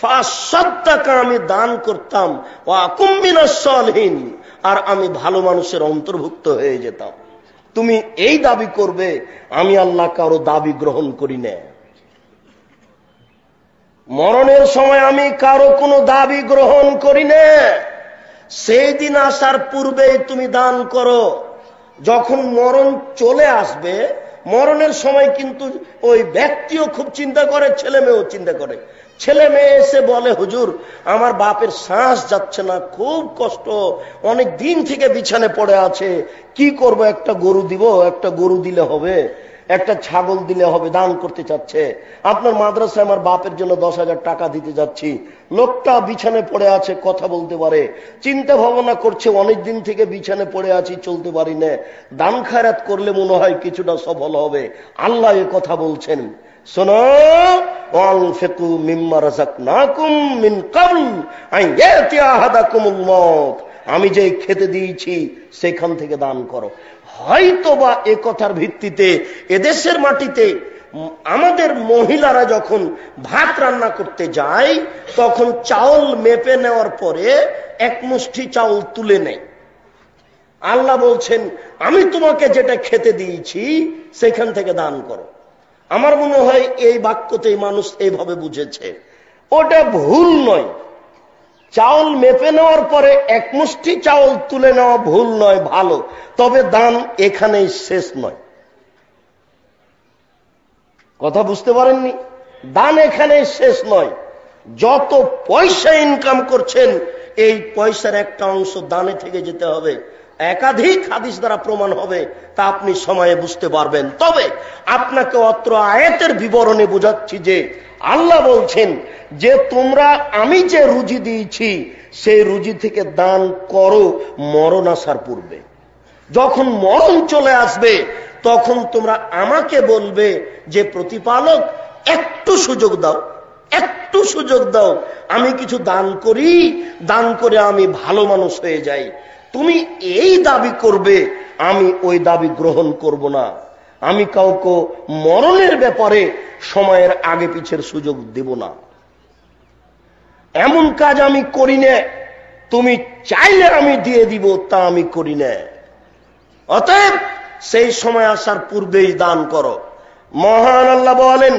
ফাসাদদাকা, আমি দান করতাম, ওয়া আকুম মিনাস সালিহিন, আর আমি ভালো মানুষের অন্তর্ভুক্ত হয়ে যেতাম। তুমি এই দাবি করবে আমি আল্লাহ কারো দাবি গ্রহণ করি না। মরণের সময় আমি কারো কোনো দাবি গ্রহণ করি না। সেই দিন আসার পূর্বেই তুমি দান করো। যখন মরণ চলে আসবে, মরণের সময় কিন্তু ওই ব্যক্তিও খুব চিন্তা করে, ছেলে মেয়েও চিন্তা করে। ছেলে মেয়ে এসে বলে, হুজুর আমার বাপের শ্বাস যাচ্ছে না, খুব কষ্ট, অনেক দিন থেকে বিছানে পড়ে আছে, কি করব? একটা গরু দিব, একটা গরু দিলে হবে, একটা ছাগল দিলে হবে, দান করতে চাচ্ছে। আপনার মাদ্রাসায় আমার বাপের জন্য 10,000 টাকা দিতে যাচ্ছি। লোকটা বিছানে পড়ে আছে, কথা বলতে পারে, চিন্তা ভাবনা করছে, অনেক দিন থেকে বিছানে পড়ে আছি, চলতে পারি না, দান খায়রাত করলে মনে হয় কিছুটা সফল হবে। আল্লাহ এ কথা বলছেন, শোনো, ওয়ানফিকু মিম্মা রাযাকনাকুম মিন ক্বাবল আন ইয়াতিয়া আহাদাকুমুল মাউত, আমি যে খেতে দিয়েছি সেখান থেকে দান করো। হয়তোবা এ কথার ভিত্তিতে এদেশের মাটিতে আমাদের মহিলারা যখন ভাত রান্না করতে যায়, তখন চাউল মেপে নেওয়ার পরে এক মুষ্টি চাউল তুলে নেয়। আল্লাহ বলছেন, আমি তোমাকে যেটা খেতে দিয়েছি সেখান থেকে দান করো। আমার মনে হয় এই বাক্যতেই মানুষ এইভাবে বুঝেছে। ওটা ভুল নয়। চাউল মেপে নেওয়ার পরে এক মুষ্টি চাউল তুলে নেওয়া ভুল নয়, ভালো। তবে দান এখানেই শেষ নয়। কথা বুঝতে পারেননি? দান এখানেই শেষ নয়। যত পয়সা ইনকাম করছেন, এই পয়সার একটা অংশ দানে থেকে যেতে হবে। একাধিক হাদিস দ্বারা প্রমাণ হবে, তা আপনি সময়ে বুঝতে পারবেন। তবে আপনাকে অত্র আয়াতের বিবরণে বোঝাচ্ছি যে আল্লাহ বলছেন যে তোমরা আমি যে রুজি দিয়েছি সেই রুজি থেকে দান করো মরণ আসার পূর্বে। যখন মরণ চলে আসবে তখন তোমরা আমাকে বলবে যে প্রতিপালক একটু সুযোগ দাও, একটু সুযোগ দাও, আমি কিছু দান করি, দান করে আমি ভালো মানুষ হয়ে যাই। তুমি এই দাবি করবে, আমি ওই দাবি গ্রহণ করব না। আমি কাউকে মরণের ব্যাপারে সময়ের আগে পিছের সুযোগ দেব না। এমন কাজ আমি করি না, তুমি চাইলে আমি দিয়ে দিব, তা আমি করি না। অতএব সেই সময় আসার পূর্বেই দান করো। মহান আল্লাহ বলেন,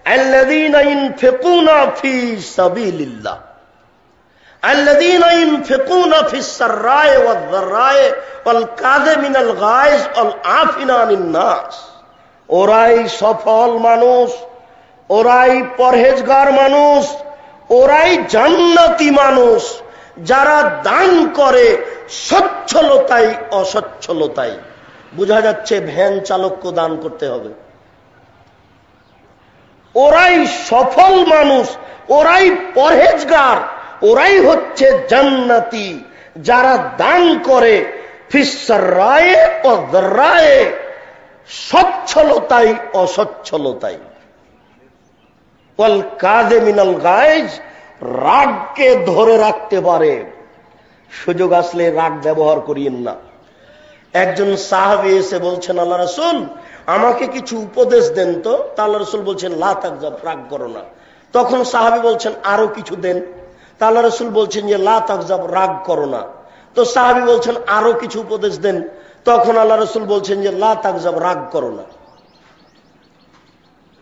আল্লাযীনা ইনফিকুনা ফি সাবিলিল্লাহ আল্লাযীনা ইনফিকুনা ফিস সাররাই ওয়াদ দাররাই ওয়াল কাযিমিনাল গায়জ ওয়াল আফিনা আনিন নাস। ওরাই সফল মানুষ, ওরাই পরহেজগার মানুষ, ওরাই জান্নাতি মানুষ, যারা দান করে সচ্ছলতায় অসচ্ছলতায়। বোঝা যাচ্ছে ভ্যান চালককে দান করতে হবে। ওরাই সফল মানুষ, ওরাই পরহেজগার, ওরাই হচ্ছে জান্নাতি, যারা দান করে ফিসসাররায়ে ও দাররায়ে, সচ্ছলতায় অসচ্ছলতায়। ওয়াল কাযিমিনাল গায়জ, রাগকে ধরে রাখতে পারে। সুযোগ আসলে রাগ ব্যবহার করিয়েন না। একজন সাহাবী এসে বলছেন, আল্লাহ রাসূল আমাকে কিছু উপদেশ দেন তো। আল্লাহ রাসূল বলছেন, লা তাগজাব, রাগ করো না। তখন সাহাবী বলছেন, আরো কিছু দেন। আল্লাহ রাসূল বলছেন যে লা তাগজাব, রাগ করো না। তো সাহাবী বলছেন, আরো কিছু উপদেশ দেন। তখন আল্লাহ রাসূল বলছেন যে লা তাগজাব, রাগ করো না।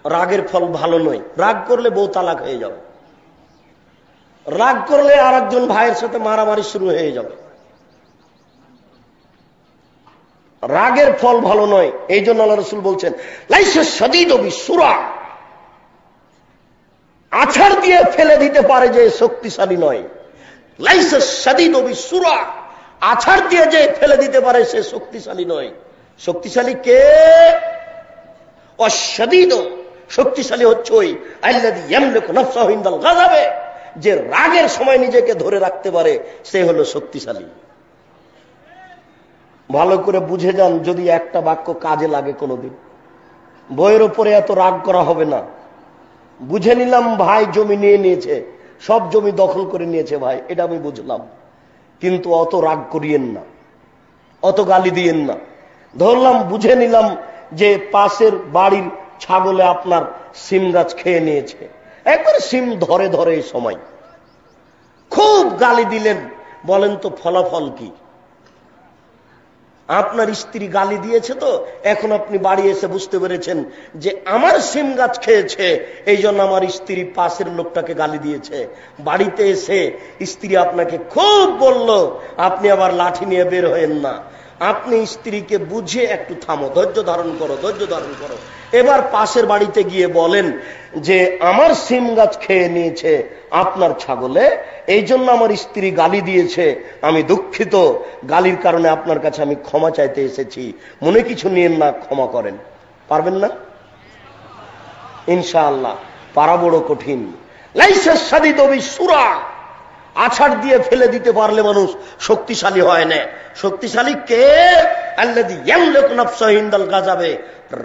রাগের ফল ভালো নয়। রাগ করলে বউ তালাক হয়ে যাবে। রাগ করলে আর একজন ভাইয়ের সাথে মারামারি শুরু হয়ে যাবে। রাগের ফল ভালো নয়। এই জন্য আল্লাহ রাসূল বলছেন, লাইসা শাদীদু বিসুরা, আছাড় দিয়ে ফেলে দিতে পারে যে শক্তিশালী নয়। লাইসা শাদীদু বিসুরা, আছাড় দিয়ে যে ফেলে দিতে পারে সে শক্তিশালী নয়। শক্তিশালী কে? অশাদীদু, শক্তিশালী হচ্ছে ওই আল্লাযী ইয়ামলিকু নাফসাহু ইনদাল গাযাবে, যে রাগের সময় নিজেকে ধরে রাখতে পারে, সে হলো শক্তিশালী। ভালো করে বুঝে যান, যদি একটা বাক্য কাজে লাগে কোনোদিন। বইয়ের উপরে এত রাগ করা হবে না। বুঝে নিলাম ভাই জমি নিয়ে নিয়েছে, সব জমি দখল করে নিয়েছে ভাই, এটা আমি বুঝলাম, কিন্তু অত রাগ করিয়েন না, অত গালি দিয়েন না। ধরলাম বুঝে নিলাম যে পাশের বাড়ির ছাগলে আপনার সিম গাছ খেয়ে নিয়েছে, একবার সিম ধরে ধরে এই সময় খুব গালি দিলেন, বলেন তো ফলাফল কি? আপনার স্ত্রী গালি দিয়েছে, তো এখন আপনি বাড়ি এসে বুঝতে পেরেছেন যে আমার সিম গাছ খেয়েছে, এই জন্য আমার স্ত্রী পাশের লোকটাকে গালি দিয়েছে। বাড়িতে এসে স্ত্রী আপনাকে খুব বলল, আপনি আবার লাঠি নিয়ে বের হয়েন না। আপনি স্ত্রীকে বুঝে একটু থামো, ধৈর্য ধারণ করো, ধৈর্য ধারণ করো। এবার পাশের বাড়িতে গিয়ে বলেন যে আমার সিম গাছ খেয়ে নিয়েছে আপনার ছাগলে, এই জন্য আমার স্ত্রী গালি দিয়েছে, আমি দুঃখিত, গালির কারণে আপনার কাছে আমি ক্ষমা চাইতে এসেছি, মনে কিছু নিয়েন না, ক্ষমা করেন। পারবেন না? ইনশাআল্লাহ পারা বড় কঠিন। লাইসা শাদীদ বিসুরা, আছাড় দিয়ে ফেলে দিতে পারলে মানুষ শক্তিশালী হয় না। শক্তিশালী কে? আল্লাযী ইয়ামলিকু নাফসাহু ইনদাল গাযাবে,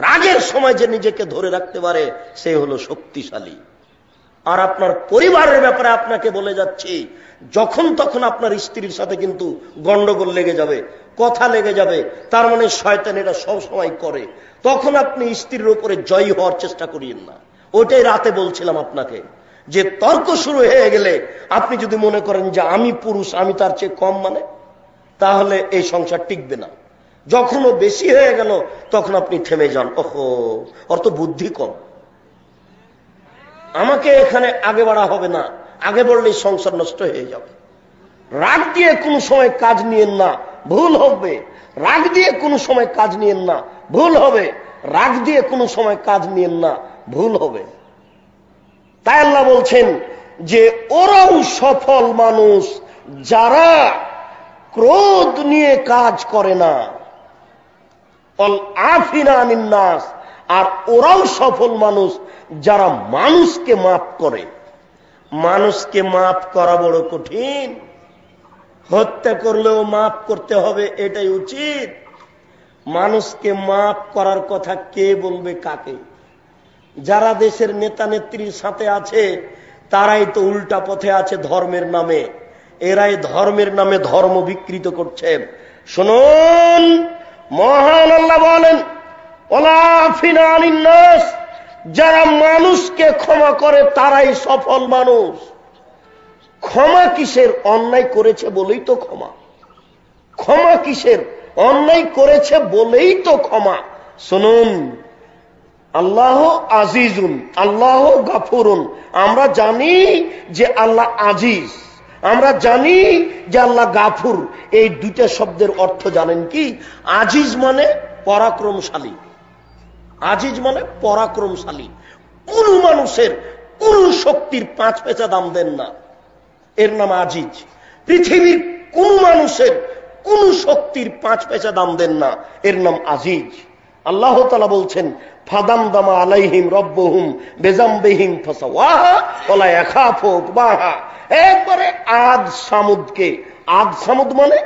রাগের সময় যে নিজেকে ধরে রাখতে পারে সে হলো শক্তিশালী। আর আপনার পরিবারের ব্যাপারে আপনাকে বলে যাচ্ছি, যখন তখন আপনার স্ত্রীর সাথে কিন্তু গন্ডগোল লেগে যাবে, কথা লেগে যাবে, তার মানে শয়তান এটা সবসময় করে। তখন আপনি স্ত্রীর উপরে জয়ী হওয়ার চেষ্টা করিয়েন না। ওটাই রাতে বলছিলাম আপনাকে, যে তর্ক শুরু হয়ে গেলে আপনি যদি মনে করেন যে আমি পুরুষ, আমি তার চেয়ে কম, মানে তাহলে এই সংসার টিকবে না। যখন ও বেশি হয়ে গেল তখন আপনি থেমে যান, ওহো ওর তো বুদ্ধি কম, আমাকে এখানে আগে বাড়া হবে না, আগে বললেই সংসার নষ্ট হয়ে যাবে। রাগ দিয়ে কোনো সময় কাজ নিয়েন না, ভুল হবে। রাগ দিয়ে কোনো সময় কাজ নিয়েন না, ভুল হবে। রাগ দিয়ে কোনো সময় কাজ নিয়েন না, ভুল হবে। তাই আল্লাহ বলছেন যে ওরাও সফল মানুষ যারা ক্রোধ নিয়ে কাজ করে না, অল আফিনা আনিন নাস, আর ওরাও সফল মানুষ যারা মানুষকে মাফ করে। মানুষকে মাফ করা বড় কঠিন। হত্যা করলেও মাফ করতে হবে, এটাই উচিত। মানুষকে মাফ করার কথা কে বলবে কাকে? যারা দেশের নেতা নেত্রীর সাথে আছে তারাই তো উল্টা পথে আছে ধর্মের নামে। এরাই ধর্মের নামে ধর্ম বিকৃত করছে। শুনুন, মহান আল্লাহ বলেন ওয়ালা আফিনা আনিন নাস, যারা মানুষকে ক্ষমা করে তারাই সফল মানুষ। ক্ষমা কিসের? অন্যায় করেছে বলেই তো ক্ষমা। ক্ষমা কিসের? অন্যায় করেছে বলেই তো ক্ষমা। শুনুন, আল্লাহ আজিজুন, আল্লাহ গাফুরুন। আমরা জানি যে আল্লাহ আজিজ, আমরা জানি যে আল্লাহ গাফুর। এই দুইটা শব্দের অর্থ জানেন কি? আজিজ মানে পরাক্রমশালী, আজিজ মানে পরাক্রমশালী। কোন মানুষের কোন শক্তির 5 পয়সা দাম দেন না, এর নাম আজিজ। পৃথিবীর কোন মানুষের কোন শক্তির 5 পয়সা দাম দেন না, এর নাম আজিজ। আল্লাহ তাআলা বলছেন ফাদামদামা আলাইহিম রব্বুহুম বিযামবিহিম ফাসাওয়াহা ওয়ালা ইয়াখাফু উকবাহা। একবারে আদ সামুদকে, আদ সামুদ মানে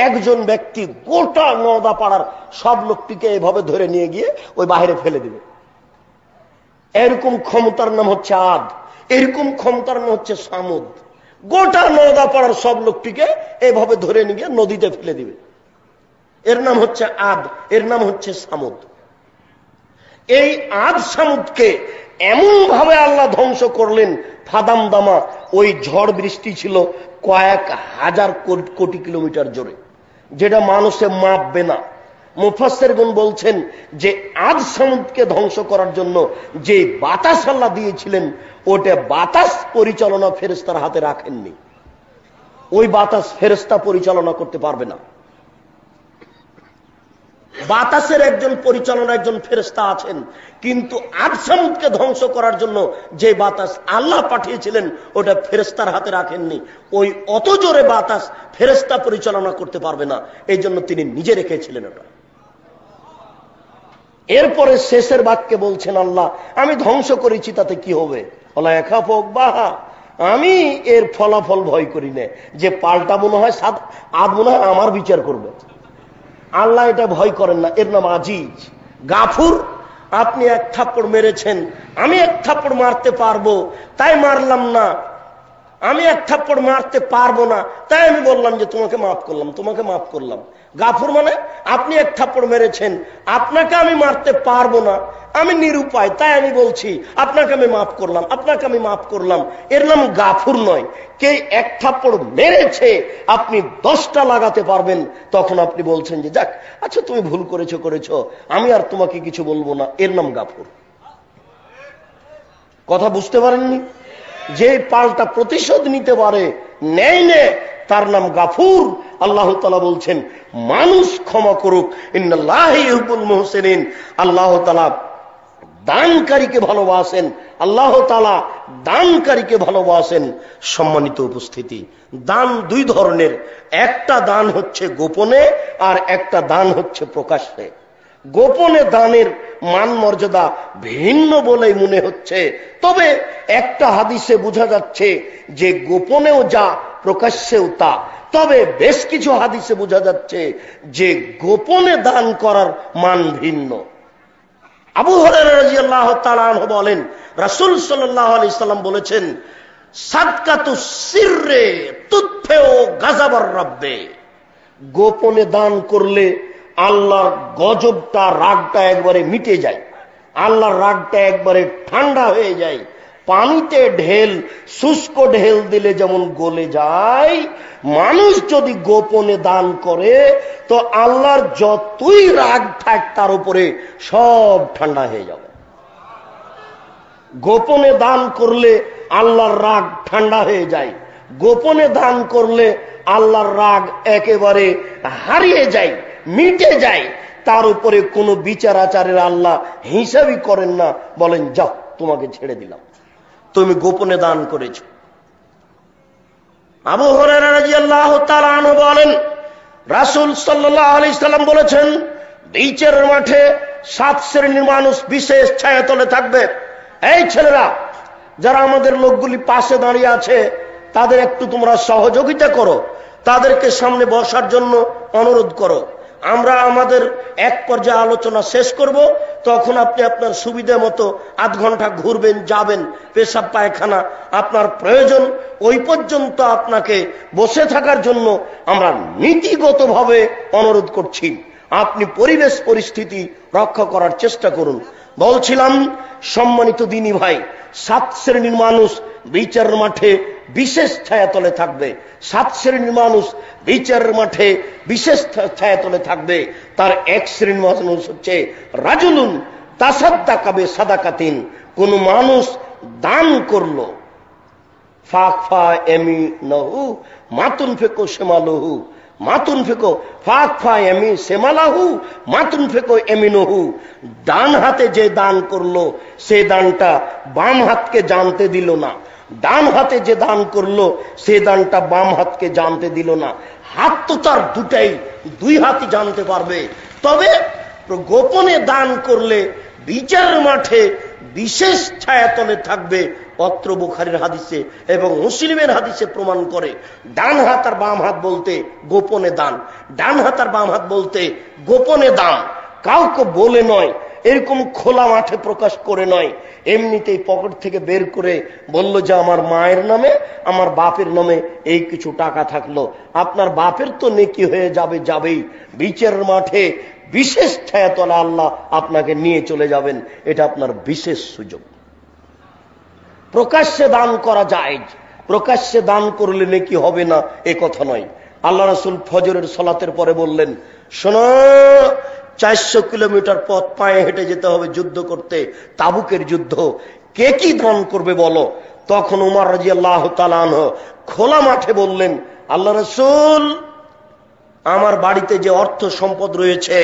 একজন ব্যক্তি গোটা নওদা পাড়ার সব লোকটিকে এভাবে ধরে নিয়ে গিয়ে ওই বাইরে ফেলে দিবে। এরকম ক্ষমতার নাম হচ্ছে আদ, এরকম ক্ষমতার নাম হচ্ছে সামুদ। গোটা নওদা পাড়ার সব লোকটিকে এভাবে ধরে নিয়ে গিয়ে নদীতে ফেলে দিবে। এর নাম হচ্ছে আদ, এর নাম হচ্ছে সামুদ। এই আদ সামুদকে এমন ভাবে আল্লাহ ধ্বংস করলেন, ফাদাম দামা, ওই ঝড় বৃষ্টি ছিল কয়েক হাজার কোটি কিলোমিটার জোরে, যেটা মানুষে মাপবে না। মুফাসসিরগণ বলছেন যে আদ সামুদকে ধ্বংস করার জন্য যে বাতাস আল্লাহ দিয়েছিলেন, ওটা বাতাস পরিচালনা ফেরেশতার হাতে রাখেননি। ওই বাতাস ফেরেশতা পরিচালনা করতে পারবে না। বাতাসের একজন পরিচালনা, একজন ফেরেশতা আছেন, কিন্তু আদ সামুদকে ধ্বংস করার জন্য যে বাতাস আল্লাহ পাঠিয়েছিলেন ওটা ফেরেশতার হাতে রাখেননি। ওই অত জোরে বাতাস ফেরেশতা পরিচালনা করতে পারবে না, এই জন্য তিনি নিজে রেখেছিলেন ওটা। এরপরে শেষের বাক্যে বলছেন আল্লাহ, আমি ধ্বংস করেছি তাতে কি হবে? ওয়ালা ইয়াখাফু উকবাহা, আমি এর ফলাফল ভয় করি না, যে পাল্টা মনে হয় আদ মনে হয় আমার বিচার করবে। আল্লাহ এটা ভয় করেন না, এর নাম আজিজ। গাফুর, আপনি এক থাপ্পড় মেরেছেন, আমি এক থাপ্পড় মারতে পারবো তাই মারলাম না, আমি এক থাপ্পড় মারতে পারবো না, তাই আমি বললাম যে তোমাকে মাফ করলাম, তোমাকে মাফ করলাম। গাফুর মানে আপনি এক থাপ্পড় মেরেছেন, আপনাকে আমি মারতে পারবো না, আমি নিরুপায়, তাই আমি বলছি আপনাকে আমি মাফ করলাম, আপনাকে আমি মাফ করলাম। এর নাম গাফুর নয়। কে এক থাপ্পড় মেরেছে আপনি 10টা লাগাতে পারবেন, তখন আপনি বলছেন যে যাক, আচ্ছা তুমি ভুল করেছো, আমি আর তোমাকে কিছু বলবো না, এর নাম গাফুর। কথা বুঝতে পারেননি? যে পাল্টা প্রতিশোধ নিতে পারে, নেয় তার নাম গাফুর। আল্লাহ তাআলা বলছেন মানুষ ক্ষমা করুক, ইন্নাল্লাহা ইউহিব্বুল মুহসিনিন। আল্লাহ তাআলা দানকারীকে ভালোবাসেন, আল্লাহ তাআলা দানকারীকে ভালোবাসেন। সম্মানিত উপস্থিতি, দান দুই ধরনের, একটা দান হচ্ছে গোপনে আর একটা দান হচ্ছে প্রকাশ্যে। গোপনে দানের মান মর্যাদা ভিন্ন বলেই মনে হচ্ছে, তবে একটা হাদিসে বোঝা যাচ্ছে যে গোপনেও যা প্রকাশ্যেও তা। তবে বেশ কিছু হাদিসে বোঝা যাচ্ছে যে গোপনে দান করার মান ভিন্ন। আবু হুরায়রা রাদিয়াল্লাহু তাআলা আনহু বলেন, রাসূল সাল্লাল্লাহু আলাইহি সাল্লাম বলেছেন, সাদকাতুস সিররে তুদফিউ গাযাবার রাব্বে। গোপনে দান করলে আল্লাহর গজবটা, রাগটা একবারে মিটে যায়, আল্লাহর রাগটা একবারে ঠান্ডা হয়ে যায়। পানিতে ঢেল, শুষ্ক ঢেল দিলে যেমন গলে যায়, মানুষ যদি গোপনে দান করে তো আল্লাহর যতই রাগ থাক তার উপরে সব ঠান্ডা হয়ে যাবে। গোপনে দান করলে আল্লাহর রাগ ঠান্ডা হয়ে যায়, গোপনে দান করলে আল্লাহর রাগ একেবারে হারিয়ে যায়, মিটে যায়। তার উপরে কোনো বিচার আচারের আল্লাহ হিসাবই করেন না, বলেন যাও তোমাকে ছেড়ে দিলাম, তুমি গোপনে দান করেছো। আবু হুরায়রা রাদিয়াল্লাহু তাআলা আনহু বলেন, রাসূল সাল্লাল্লাহু আলাইহি সাল্লাম বলেছেন, বিচারের মাঠে 7 শ্রেণীর মানুষ বিশেষ ছায়াতলে থাকবে। এই ছেলেরা, যারা আমাদের লোকগুলি পাশে দাঁড়িয়ে আছে তাদের একটু তোমরা সহযোগিতা করো, তাদেরকে সামনে বসার জন্য অনুরোধ করো। আমরা আমাদের এক পর্যায়ে আলোচনা শেষ করব, তখন আপনি আপনার সুবিধা মতো আধ ঘন্টা ঘুরবেন, যাবেন, পেশাব পায়খানা আপনার প্রয়োজন, ওই পর্যন্ত আপনাকে বসে থাকার জন্য আমরা নীতিগতভাবে অনুরোধ করছি। আপনি পরিবেশ পরিস্থিতি রক্ষা করার চেষ্টা করুন। বলছিলাম, সম্মানিত দিনী ভাই, 7 শ্রেণীর মানুষ বিচারের মাঠে বিশেষ ছায়াতলে থাকবে। 7 শ্রেণীর মানুষ বিচারের মাঠে বিশেষ ছায়াতলে থাকবে। তার এক শ্রেণীর মানুষ হচ্ছে রাজুলুন তাসাদ্দাকা বিসাদাকাতিন। কোন মানুষ দান করলো, ফাকফা এমিনহু মাতুন ফেকো সেমালহু, মাতুন ফেকো ফাকফা এমি সেমালাহু মাতুন ফেকো এমিনহু। ডান হাতে যে দান করলো সে দানটা বাম হাতকে জানতে দিল না, ডান হাতে যে দান করলো সে দানটা বাম হাতকে জানতে দিল না। হাত তো তার দুটাই, দুই হাতই জানতে পারবে। তবে গোপনে দান করলে বিচারের মাঠে বিশেষ ছায়াতলে থাকবে। অত্র বুখারীর হাদিসে এবং মুসলিমের হাদিসে প্রমাণ করে, ডান হাত আর বাম হাত বলতে গোপনে দান, ডান হাত আর বাম হাত বলতে গোপনে দান। কাউকে বলে নয়, এরকম খোলা মাঠে প্রকাশ করে নয়, এমনিতেই পকেট থেকে বের করে বলল যে আমার মায়ের নামে, আমার বাপের নামে এই কিছু টাকা থাকলো। আপনার বাপের তো নেকি হয়ে যাবে, যাবেই। বিচারের মাঠে বিশেষ ছায়াতলা আল্লাহ আপনাকে নিয়ে চলে যাবেন, এটা আপনার বিশেষ সুযোগ। প্রকাশ্যে দান করা যায়, প্রকাশ্যে দান করলে নেকি হবে না এ কথা নয়। আল্লাহ রাসূল ফজরের সালাতের পরে বললেন, শোনো, 400 কিলোমিটার পথ পায়ে হেঁটে যেতে হবে যুদ্ধ করতে, তাবুকের যুদ্ধ। কে কি দান করবে বলো? তখন উমর রাদিয়াল্লাহু তাআলা আনহু খোলা মাঠে বললেন, আল্লাহ রাসূল, আমার বাড়িতে যে অর্থ সম্পদ রয়েছে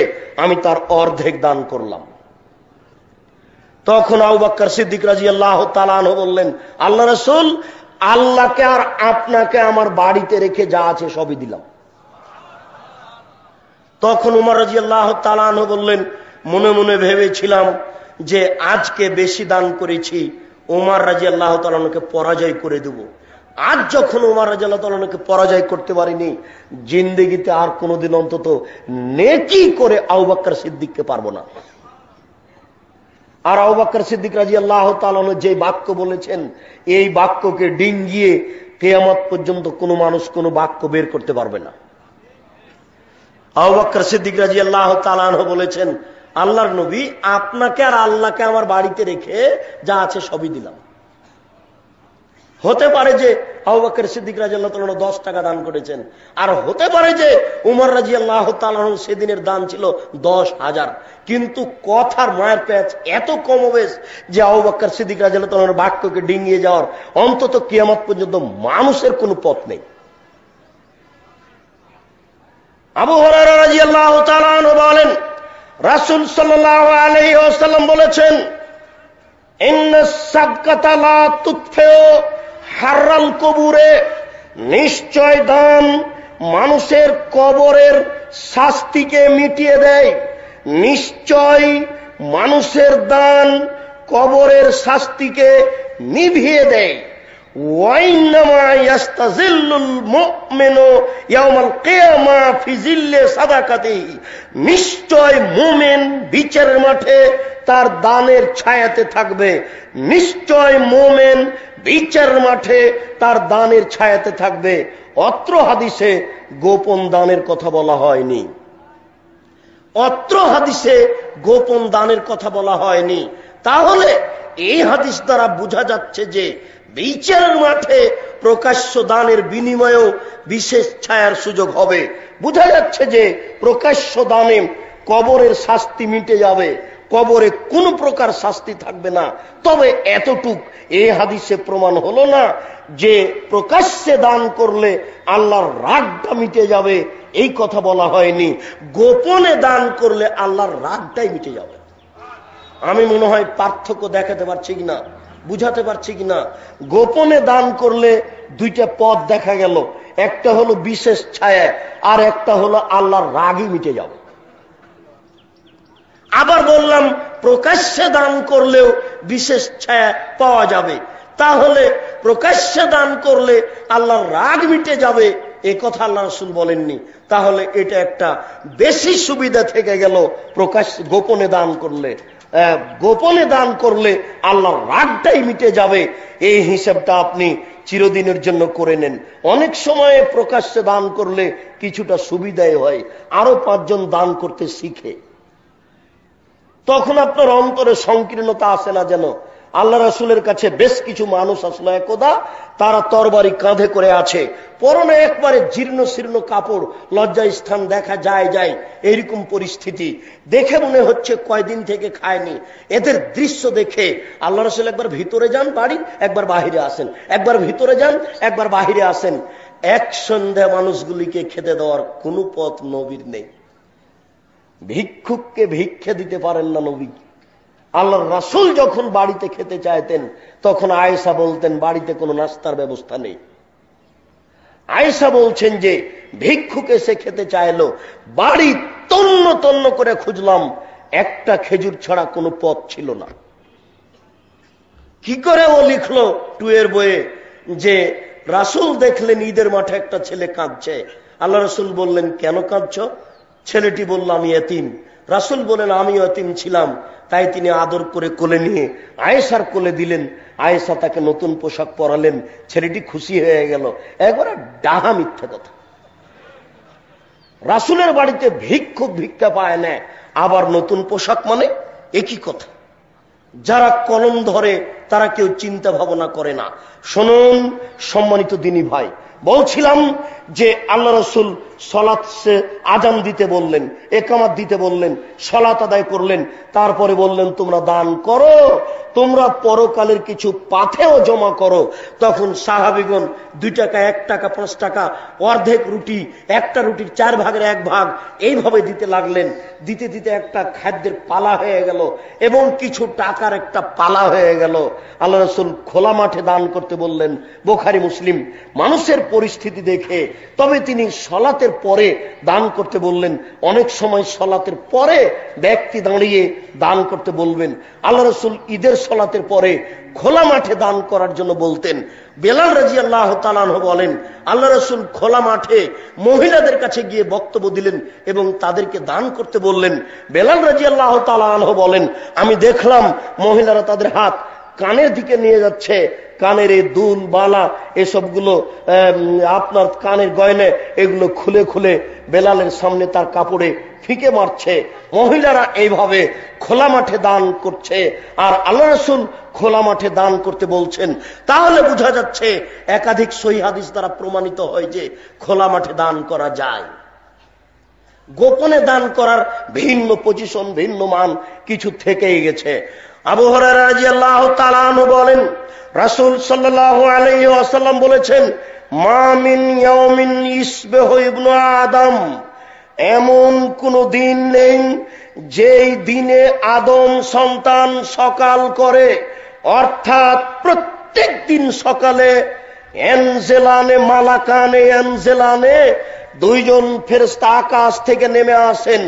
আমি তার অর্ধেক দান করলাম। তখন আবু বকর সিদ্দিক রাদিয়াল্লাহু তাআলা আনহু বললেন, আল্লাহ রাসূল, আল্লাহকে আর আপনাকে আমার বাড়িতে রেখে যা আছে সবই দিলাম। তখন উমর রাদিয়াল্লাহু তাআলা আনহু বললেন, মনে মনে ভেবেছিলাম যে আজকে বেশি দান করেছি, উমর রাদিয়াল্লাহু তাআলা আনহুকে পরাজয় করে দেব। আজ যখন উমর রাদিয়াল্লাহু তাআলা আনহুকে পরাজয় করতে পারিনি, জিন্দেগিতে আর কোনোদিন অন্তত নেকি করে আবু বকর সিদ্দিককে পারবো না। আর আবু বকর সিদ্দিক রাদিয়াল্লাহু তাআলা আনহু যে বাক্য বলেছেন, এই বাক্যকে ডিঙ্গিয়ে কিয়ামত পর্যন্ত কোনো মানুষ কোনো বাক্য বের করতে পারবে না। আবু বকর সিদ্দিক রাদিয়াল্লাহু তাআলা আনহু বলেছেন, আল্লাহর নবী, আপনাকে আর আল্লাহকে আমার বাড়িতে রেখে যা আছে সবই দিলাম। হতে পারে যে আবু বকর সিদ্দিক রাদিয়াল্লাহু তাআলা 10 টাকা দান করেছেন, আর হতে পারে যে উমর রাদিয়াল্লাহু তাআলা সেদিনের দান ছিল 10,000। কিন্তু কথার মায়ের প্যাচ এত কমবেশ যে আবু বকর সিদ্দিক রাদিয়াল্লাহু তাআলার বাক্যকে ডিঙিয়ে যাওয়ার অন্তত কিয়ামত পর্যন্ত মানুষের কোনো পথ নেই। আবু হুরায়রা রাদিয়াল্লাহু তাআলা আনহু বলেন, রাসূল সাল্লাল্লাহু আলাইহি ওয়াসাল্লাম বলেছেন, ইন্নাস সাদকাতা লা তুতফিউ হাররাল কবুরে, নিশ্চয় দান মানুষের কবরের শাস্তিকে মিটিয়ে দেয়। নিশ্চয় মানুষের দান কবরের শাস্তিকে নিভিয়ে দেয়। ওয়াইন্নামা ইয়াস্তাজিল্লুল মুমিনু ইয়াওমাল কিয়ামা ফি জিল্লি সাদাকাতিহি, নিশ্চয় মুমিন বিচারের মাঠে তার দানের ছায়াতে থাকবে। নিশ্চয় মুমিন বিচারের মাঠে তার দানের ছায়াতে থাকবে। অত্র হাদিসে গোপন দানের কথা বলা হয়নি। অত্র হাদিসে গোপন দানের কথা বলা হয়নি। তাহলে এই হাদিস দ্বারা বোঝা যাচ্ছে যে বিচারের মাঠে প্রকাশ্য দানের বিনিময়েও বিশেষ ছায়ার সুযোগ হবে। বোঝা যাচ্ছে যে প্রকাশ্য দানে কবরের শাস্তি মিটে যাবে, কবরে কোনো প্রকার শাস্তি থাকবে না। তবে এতটুক এই হাদিসে প্রমাণ হলো না যে প্রকাশ্যে দান করলে আল্লাহর রাগটা মিটে যাবে, এই কথা বলা হয়নি। গোপনে দান করলে আল্লাহর রাগটাই মিটে যাবে। আমি মনে হয় পার্থক্য দেখাতে পারছি কিনা, বুঝাতে পারছি কিনা। গোপনে দান করলে দুইটা পথ দেখা গেল, একটা হলো বিশেষ ছায়া, আর একটা হলো আল্লাহর রাগই মিটে যাবে। আবার বললাম প্রকাশ্যে দান করলেও বিশেষ ছায়া পাওয়া যাবে। তাহলে প্রকাশ্যে দান করলে আল্লাহর রাগ মিটে যাবে, এ কথা আল্লাহ রাসূল বলেননি। তাহলে এটা একটা বেশি সুবিধা থেকে গেল প্রকাশ্য গোপনে দান করলে। গোপনে দান করলে আল্লাহর রাগটাই মিটে যাবে, এই হিসাবটা আপনি চিরদিনের জন্য করে নেন। অনেক সময় প্রকাশ্যে দান করলে কিছুটা সুবিধাই হয়, আরো 5 জন দান করতে শিখে, তখন আপনার অন্তরে সংকীর্ণতা আসে না। যেন আল্লাহ রাসূলের কাছে বেশ কিছু মানুষ আসলো একদা, তারা তরবারি কাঁধে করে আছে, পরনে একবারে জীর্ণ শীর্ণ কাপড়, লজ্জা স্থান দেখা যায় এইরকম পরিস্থিতি। দেখে মনে হচ্ছে কয়দিন থেকে খায়নি। এদের দৃশ্য দেখে আল্লাহ রাসূল একবার ভিতরে যান বাড়ি, একবার বাহিরে আসেন, একবার ভিতরে যান, একবার বাহিরে আসেন। এক সন্ধ্যা মানুষগুলিকে খেতে দেওয়ার কোনো পথ নবীর নেই। ভিক্ষুককে ভিক্ষা দিতে পারেন না নবী। আল্লাহর রাসূল যখন বাড়িতে খেতে চাইতেন তখন আয়েশা বলতেন বাড়িতে কোনো নাস্তার ব্যবস্থা নেই। আয়েশা বলছেন যে ভিক্ষুক এসে খেতে চাইলো, বাড়ি তন্ন তন্ন করে খুঁজলাম, একটা খেজুর ছাড়া কোনো পথ ছিল না। কি করে ও লিখলো 2 এর বইয়ে যে রাসূল দেখলেন ঈদের মাঠে একটা ছেলে কাঁদছে। আল্লাহ রাসূল বললেন, কেন কাঁদছ? ছেলেটি বলল, আমি এতিম। রাসূল বলেন, আমিও এতিম ছিলাম। তাই তিনি আদর করে কোলে নিয়ে আয়েশার কোলে দিলেন। আয়েশা তাকে নতুন পোশাক পরালেন। ছেলেটি খুশি হয়ে গেল। একবারে ডাহা মিথ্যা কথা। রাসূলের বাড়িতে ভিক্ষুক ভিক্ষা পায় না, আবার নতুন পোশাক মানে একই কথা। যারা কলম ধরে তারা কেউ চিন্তা ভাবনা করে না। শুনুন সম্মানিত দিনী ভাই, বলছিলাম যে আল্লাহ রাসূল সালাতে আযান দিতে বললেন, ইকামত দিতে বললেন, সালাত আদায় করলেন, তারপরে বললেন তোমরা দান করো, তোমরা পরকালের কিছু পাথেও জমা করো। তখন সাহাবীগণ 2 টাকা, 1 টাকা, 5 টাকা, অর্ধেক রুটি, একটা রুটির 4 ভাগের 1 ভাগ এইভাবে দিতে লাগলেন। দিতে দিতে একটা খাদ্যের পালা হয়ে গেল এবং কিছু টাকার একটা পালা হয়ে গেল। আল্লাহ রাসূল খোলা মাঠে দান করতে বললেন, বুখারী মুসলিম। মানুষের পরিস্থিতি দেখে তবে তিনি সালাতের পরে দান করতে বললেন। অনেক সময় সালাতের পরে ব্যক্তি দাঁড়িয়ে দান করতে বলবেন। আল্লাহ রাসূল ঈদের সালাতের পরে খোলা মাঠে দান করার জন্য বলতেন। বেলাল রাদিয়াল্লাহু তাআলা আনহু বলেন, আল্লাহ রাসূল খোলা মাঠে মহিলাদের কাছে গিয়ে বক্তব্য দিলেন এবং তাদেরকে দান করতে বললেন। বেলাল রাদিয়াল্লাহু তাআলা আনহু বলেন, আমি দেখলাম মহিলারা তাদের হাত কানের দিকে নিয়ে যাচ্ছে, কানের এই দুল বালা এসবগুলো আপনার কানের গয়নে এগুলো খুলে খুলে বেলালের সামনে তার কাপড়ে ফিকে মারছে। মহিলারা এইভাবে খোলা মাঠে দান করছে, আর আল্লাহ রাসূল খোলা মাঠে দান করতে বলছেন। তাহলে বোঝা যাচ্ছে একাধিক সহিহ হাদিস দ্বারা প্রমাণিত হয় যে খোলা মাঠে দান করা যায়। গোপনে দান করার ভিন্ন পজিশন, ভিন্ন মান কিছু থেকেই গেছে। আবু হুরায়রা রাদিয়াল্লাহু তাআলা আনহু বলেন, রাসূল সাল্লাল্লাহু আলাইহি ওয়াসাল্লাম বলেছেন, মা মিন ইয়াউমিন ইসবিহু ইবনু আদম, এমন কোন দিন নেই যেই দিনে আদম সন্তান সকাল করে, অর্থাৎ প্রত্যেক দিন সকালে এনজেলানে মালাকানে এনজেলানে দুইজন ফেরেশতা আকাশ থেকে নেমে আসেন।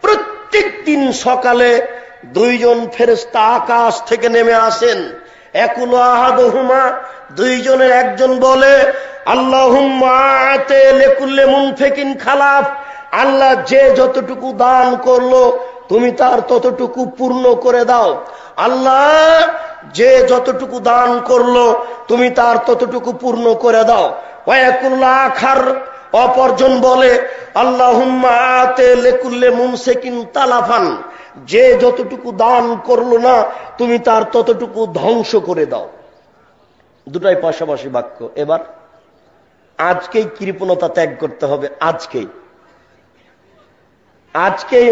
প্রত্যেক দিন সকালে দুইজন ফেরেশতা আকাশ থেকে নেমে আসেন। একুল আহাদুহুমা, দুইজনের একজন বলে, আল্লাহুম্মা আতে লিকুল্লি মুনফিকিন খালাফ, আল্লাহ যে যতটুকু দান করলো তুমি তার ততটুকু পূর্ণ করে দাও। আল্লাহ যে যতটুকু দান করলো তুমি তার ততটুকু পূর্ণ করে দাও। ওয়াকুল আখার, অপরজন বলে, আল্লাহুম্মা আতে লিকুল্লি মুমসিকিন তালাফান, যে যতটুকু দান করলো না তুমি তার ততটুকু ধ্বংস করে দাও। দুটাই পাশাপাশি বাক্য। এবার আজকেই কৃপণতা ত্যাগ করতে হবে, আজকেই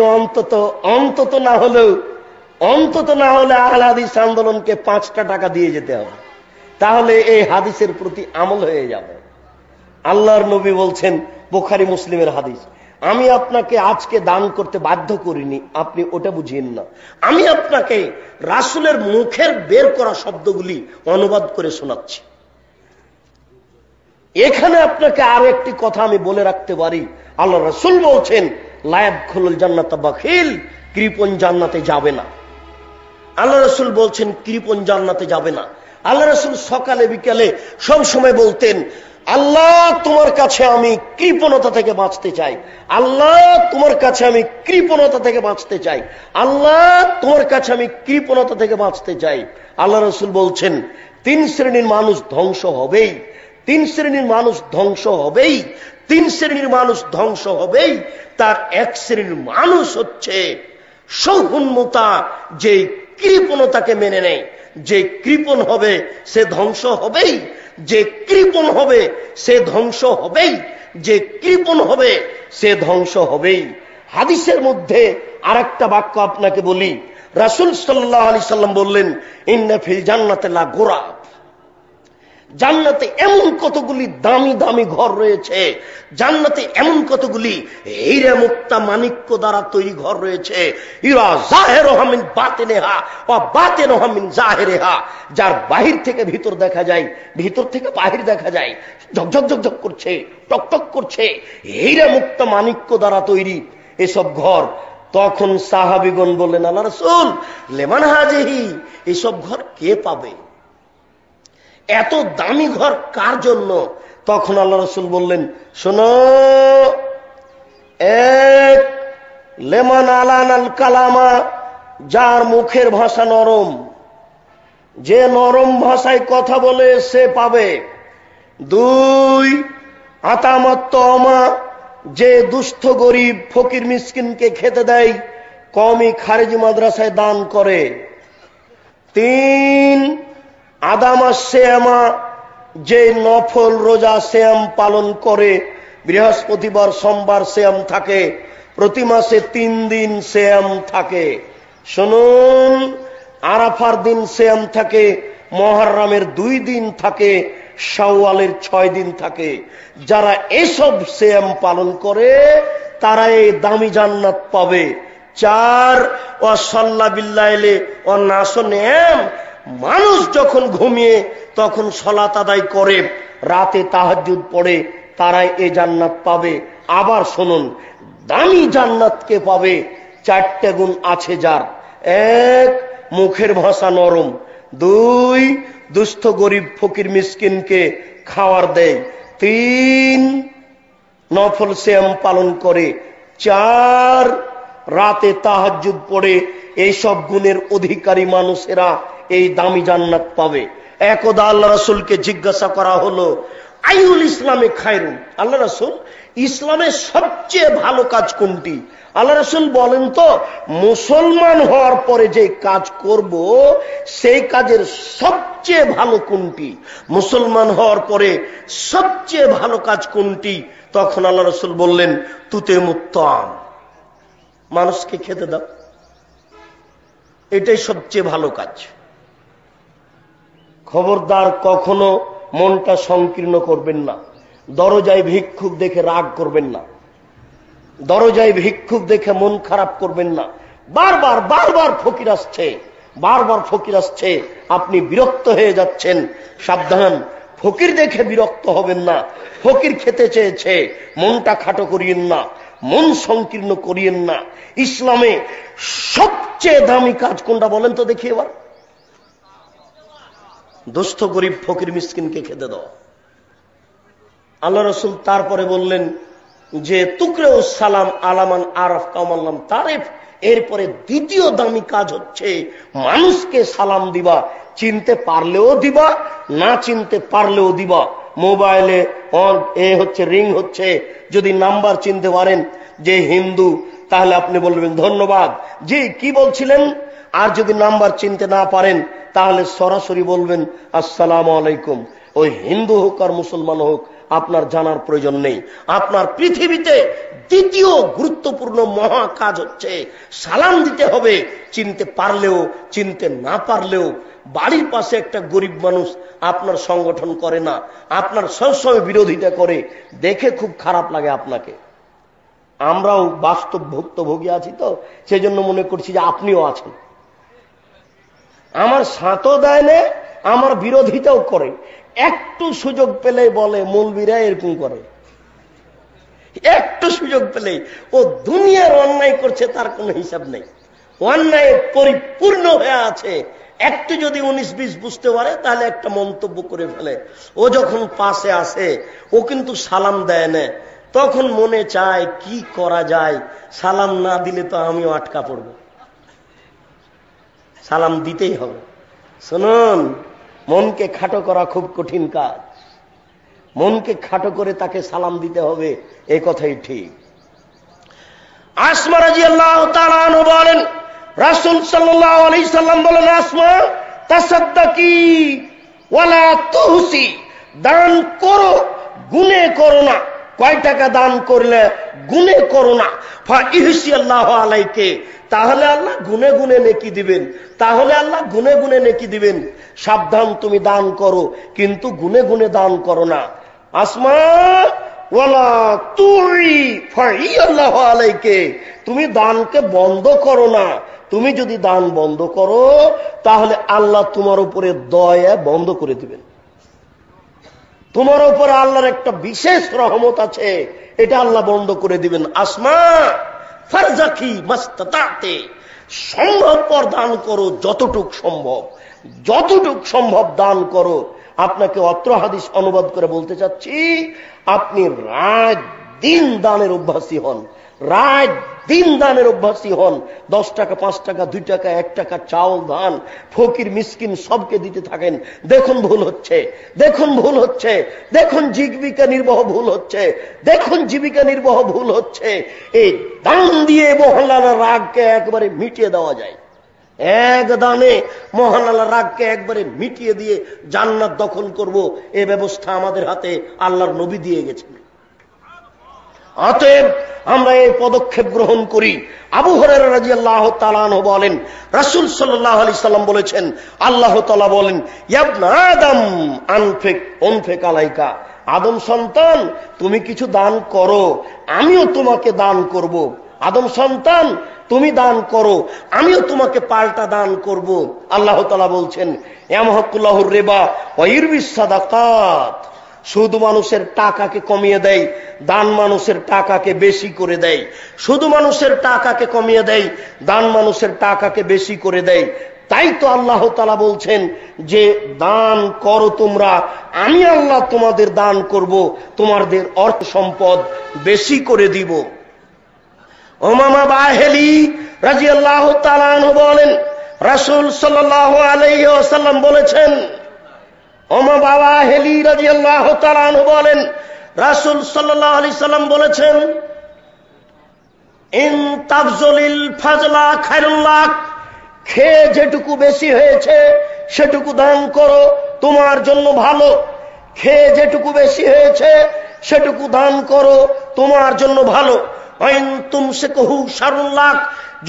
অন্তত না হলে আহলে হাদিস আন্দোলনকে 5টা টাকা দিয়ে যেতে হবে, তাহলে এই হাদিসের প্রতি আমল হয়ে যাবে। আল্লাহর নবী বলছেন, বুখারী মুসলিমের হাদিস, আমি আপনাকে আজকে দান করতে বাধ্য করিনি, আপনি ওটা বুঝিয়েন না। আমি আপনাকে রাসূলের মুখের বের করা শব্দগুলি অনুবাদ করে শোনাচ্ছি। এখানে আপনাকে আরো একটি কথা আমি বলে রাখতে পারি। আল্লাহ রাসূল বলছেন, লা ইয়াদখুলুল জান্নাতা বাখিল, কৃপণ জান্নাতে যাবে না। আল্লাহ রাসূল বলছেন কৃপণ জান্নাতে যাবে না। আল্লাহ রাসূল সকালে বিকালে সব সময় বলতেন, আল্লাহ তোমার কাছে আমি কৃপণতা থেকে বাঁচতে চাই, আল্লাহ তোমার কাছে আমি কৃপণতা থেকে বাঁচতে চাই, আল্লাহ তোমার কাছে আমি কৃপণতা থেকে বাঁচতে চাই। আল্লাহ রাসূল বলছেন 3 শ্রেণীর মানুষ ধ্বংস হবেই, 3 শ্রেণীর মানুষ ধ্বংস হবেই, 3 শ্রেণীর মানুষ ধ্বংস হবেই। তার এক শ্রেণীর মানুষ হচ্ছে সৌহুন্মতা, যে কৃপণতাকে মেনে নেয়। যে কৃপণ হবে সে ধ্বংস হবেই, যে কৃপণ হবে সে ধ্বংস হবেই, যে কৃপণ হবে সে ধ্বংস হবেই। হাদিসের মধ্যে আরেকটা বাক্য আপনাকে বলি। রাসূল সাল্লাল্লাহু আলাইহি সাল্লাম বললেন, ইন্না ফিল জান্নাতি লা গুরাব, জান্নাতে এমন কতগুলি দামি দামি ঘর রয়েছে, জান্নাতে এমন কতগুলি হীরা মুক্তা মাণিক্য দ্বারা তৈরি ঘর রয়েছে। ইরা জাহিরুহা মিন বাতিনিহা ওয়া বাতিনুহা মিন জাহিরিহা, যার বাহির থেকে ভিতর দেখা যায়, ভিতর থেকে বাহির দেখা যায়, ঝকঝক ঝকঝক করছে, টকটক করছে, হীরা মুক্তা মাণিক্য দ্বারা তৈরি এসব ঘর। তখন সাহাবীগণ বললেন, আল্লাহ রাসূল, লিমান হাজিহি, এসব ঘর কে পাবে? এত দামি ঘর কার জন্য? তখন আল্লাহ রাসূল বললেন, শোনো, এক লেমান আলানাল কালামা, যার মুখের ভাষা নরম, যে নরম ভাষায় কথা বলে সে পাবে। 2 আতামাত্তমা, যে দুস্থ গরিব ফকির মিসকিনকে খেতে দেয়, কওমি খারেজি মাদ্রাসায় দান করে। 3 আদামা সিয়ামা, যে নফল রোজা সিয়াম পালন করে, বৃহস্পতিবার সোমবার সিয়াম থাকে, প্রতি মাসে 3 দিন সিয়াম থাকে। শুনুন, আরাফার দিন সিয়াম থাকে, মুহররমের 2 দিন থাকে, শাওয়ালের 6 দিন থাকে। যারা এসব সিয়াম পালন করে তারা এই দামি জান্নাত পাবে। 4 ওয়া সাল্লা বিল্লাইলি ওয়া নাসু নিয়াম, মানুষ যখন ঘুমিয়ে তখন সালাত আদায় করে, রাতে তাহাজ্জুদ পড়ে, তারাই এই জান্নাত পাবে। আবার শুনুন, দামি জান্নাত কে পাবে? 4টে গুণ আছে যার। 1 মুখের ভাষা নরম, 2 দুস্থ গরিব ফকির মিসকিনকে খাওয়ার দেয়, 3 নফল সিয়াম পালন করে, 4 রাতে তাহাজ্জুদ পড়ে। এইসব গুণের অধিকারী মানুষেরা এই দামি জান্নাত পাবে। একদা আল্লাহ রাসূলকে জিজ্ঞাসা করা হলো, আইউল ইসলামে খায়রুন, আল্লাহ রাসূল ইসলামের সবচেয়ে ভালো কাজ কোনটি? আল্লাহ রাসূল বলেন তো, মুসলমান হওয়ার পরে যে কাজ করব সেই কাজের সবচেয়ে ভালো কোনটি? মুসলমান হওয়ার পরে সবচেয়ে ভালো কাজ কোনটি? তখন আল্লাহ রাসূল বললেন, তুতে মুত্তাম, মানুষকে খেতে দাও, এটাই সবচেয়ে ভালো কাজ। খবরদার কখনো মনটা সংকীর্ণ করবেন না। দরজায় ভিক্ষুক দেখে রাগ করবেন না, দরজায় ভিক্ষুক দেখে মন খারাপ করবেন না। বারবার বারবার ফকির আসছে, বারবার ফকির আসছে, আপনি বিরক্ত হয়ে যাচ্ছেন। সাবধান, ফকির দেখে বিরক্ত হবেন না। ফকির খেতে চেয়েছে, মনটা খাটো করিয়েন না, মন সংকীর্ণ করিয়েন না। ইসলামে সবচেয়ে দামি কাজ কোনটা বলেন তো দেখি এবার? দুস্থ গরিব ফকির মিসকিনকে খেতে দাও। আল্লাহ রাসূল তারপরে বললেন যে তুকরেও সালাম আলামান আরাফ কামাল্লাম তারিফ। এরপরে দ্বিতীয় দামি কাজ হচ্ছে মানুষকে সালাম দিবা, চিনতে পারলেও দিবা, না চিনতে পারলেও দিবা। মোবাইলে হচ্ছে রিং হচ্ছে, যদি নাম্বার চিনতে পারেন যে হিন্দু, তাহলে আপনি বলবেন ধন্যবাদ, জি কি বলছিলেন। আর যদি নাম্বার চিনতে না পারেন তাহলে সরাসরি বলবেন আসসালামু আলাইকুম। ওই হিন্দু হোক আর মুসলমান হোক, আপনার জানার প্রয়োজন নেই। আপনার পৃথিবীতে দ্বিতীয় গুরুত্বপূর্ণ মহা কাজ হচ্ছে সালাম দিতে হবে, চিনতে পারলেও চিনতে না পারলেও। বাড়ির পাশে একটা গরিব মানুষ আপনার সংগঠন করে না, আপনার সবসময় বিরোধিতা করে, দেখে খুব খারাপ লাগে আপনাকে। আমরাও বাস্তব ভুক্তভোগী আছি, তো সেজন্য মনে করছি যে আপনিও আছেন। আমার সাঁতো দেয় না, আমার বিরোধিতাও করে, একটু সুযোগ পেলে বলে মৌলবীরা এরকম করে, একটু সুযোগ পেলে। ও দুনিয়ার অন্যায় করছে, তার কোনো হিসাব নেই, অন্যায় পরিপূর্ণ হয়ে আছে। একটু যদি 19-20 বুঝতে পারে তাহলে একটা মন্তব্য করে ফেলে। ও যখন পাশে আসে ও কিন্তু সালাম দেয় না, তখন মনে চায় কি করা যায়, সালাম না দিলে তো আমিও আটকা পড়ব, সালাম দিতেই হবে। শুনুন, মনকে খাটো করা খুব কঠিন কাজ, মনকে খাটো করে তাকে সালাম দিতে হবে, এই কথাই ঠিক। আসমা রাদিয়াল্লাহু তাআলা আনহা বলেন, রাসূল সাল্লাল্লাহু আলাইহি সাল্লাম বলেন, আসমা তাসাদ্দাকি ওয়ালা তুহসি, দান করো গুনে করো না। কয় টাকা দান করলে গুনে করো না। ফাইহসি আল্লাহু আলাইকে, তাহলে আল্লাহ গুনে গুনে নেকি দিবেন, তাহলে আল্লাহ গুনে গুনে নেকি দিবেন। সাবধান, তুমি দান করো কিন্তু গুনে গুনে দান করো না। আসমা ওয়ালা তুই ফাইয়াল্লাহু আলাইকে, তুমি দানকে বন্ধ করো না। তুমি যদি দান বন্ধ করো তাহলে আল্লাহ তোমার উপরে দয়া বন্ধ করে দিবেন। তোমার উপরে আল্লাহর একটা বিশেষ রহমত আছে, এটা আল্লাহ বন্ধ করে দিবেন। আসমা ফারজাকি মাস্তাতাতে, সম্ভবপর দান করো, যতটুক সম্ভব, যতটুক সম্ভব দান করো। আপনাকে অত্র হাদিস অনুবাদ করে বলতে চাচ্ছি, আপনি রাত দিন দানের অভ্যাসী হন, রাত দিন দানের অভ্যাসী হন। 10 টাকা, 5 টাকা, 2 টাকা, 1 টাকা চাউল ধান ফকির মিসকিন সবকে দিতে থাকেন। দেখুন ভুল হচ্ছে, দেখুন ভুল হচ্ছে, দেখুন জীবিকা নির্বাহ ভুল হচ্ছে, দেখুন জীবিকা নির্বাহ ভুল হচ্ছে। এই দান দিয়ে মহল্লার রাগকে একবারে মিটিয়ে দেওয়া যায়, এক দানে মহানাল্লাহ রাগকে একবারে মিটিয়ে দিয়ে জান্নাত দখল করব, এ ব্যবস্থা আমাদের হাতে আল্লাহর নবী দিয়ে গেছেন। অতএব আমরা এই পদক্ষেপ গ্রহণ করি। আবু হুরায়রা রাদিয়াল্লাহু তাআলা আনহু বলেন, রাসূল সাল্লাল্লাহু আলাইহি সাল্লাম বলেছেন, আল্লাহ তাআলা বলেন, ইয়া ইবনা আদম আনফিক উনফিক আলাইকা, আদম সন্তান তুমি কিছু দান করো, আমিও তোমাকে দান করব। আদম সন্তান তুমি দান করো, আমিও তোমাকে পাল্টা দান করব। আল্লাহ তাআলা বলছেন, ইয়ামহাকুল্লাহুর রিবা ওয়া ইরবিস সাদাকাত, সুদ মানুষের টাকাকে কমিয়ে দেয়, দান মানুষের টাকাকে বেশি করে দেয়। শুধু মানুষের টাকাকে কমিয়ে দেয়, দান মানুষের টাকাকে বেশি করে দেয়। তাই তো আল্লাহ তাআলা বলছেন যে দান করো তোমরা, আমি আল্লাহ তোমাদের দান করব, তোমাদের অর্থ সম্পদ বেশি করে দিব। উমামা বাহিলি রাদিয়াল্লাহু তাআলা আনহু বলেন, রাসূল সাল্লাল্লাহু আলাইহি ওয়াসাল্লাম বলেছেন, ওমা বাবা হেলি রাদিয়াল্লাহু তাআলা আনহু বলেন, রাসূল সাল্লাল্লাহু আলাইহি সাল্লাম বলেছেন, ইন তাফজলিল ফাজলা খায়রুল লাক, খেয়ে যেটুকু বেশি হয়েছে সেটুকু দান করো, তোমার জন্য ভালো। খেয়ে যেটুকু বেশি হয়েছে সেটুকু দান করো, তোমার জন্য ভালো। আইন তুমসিকহু শারুল লাক,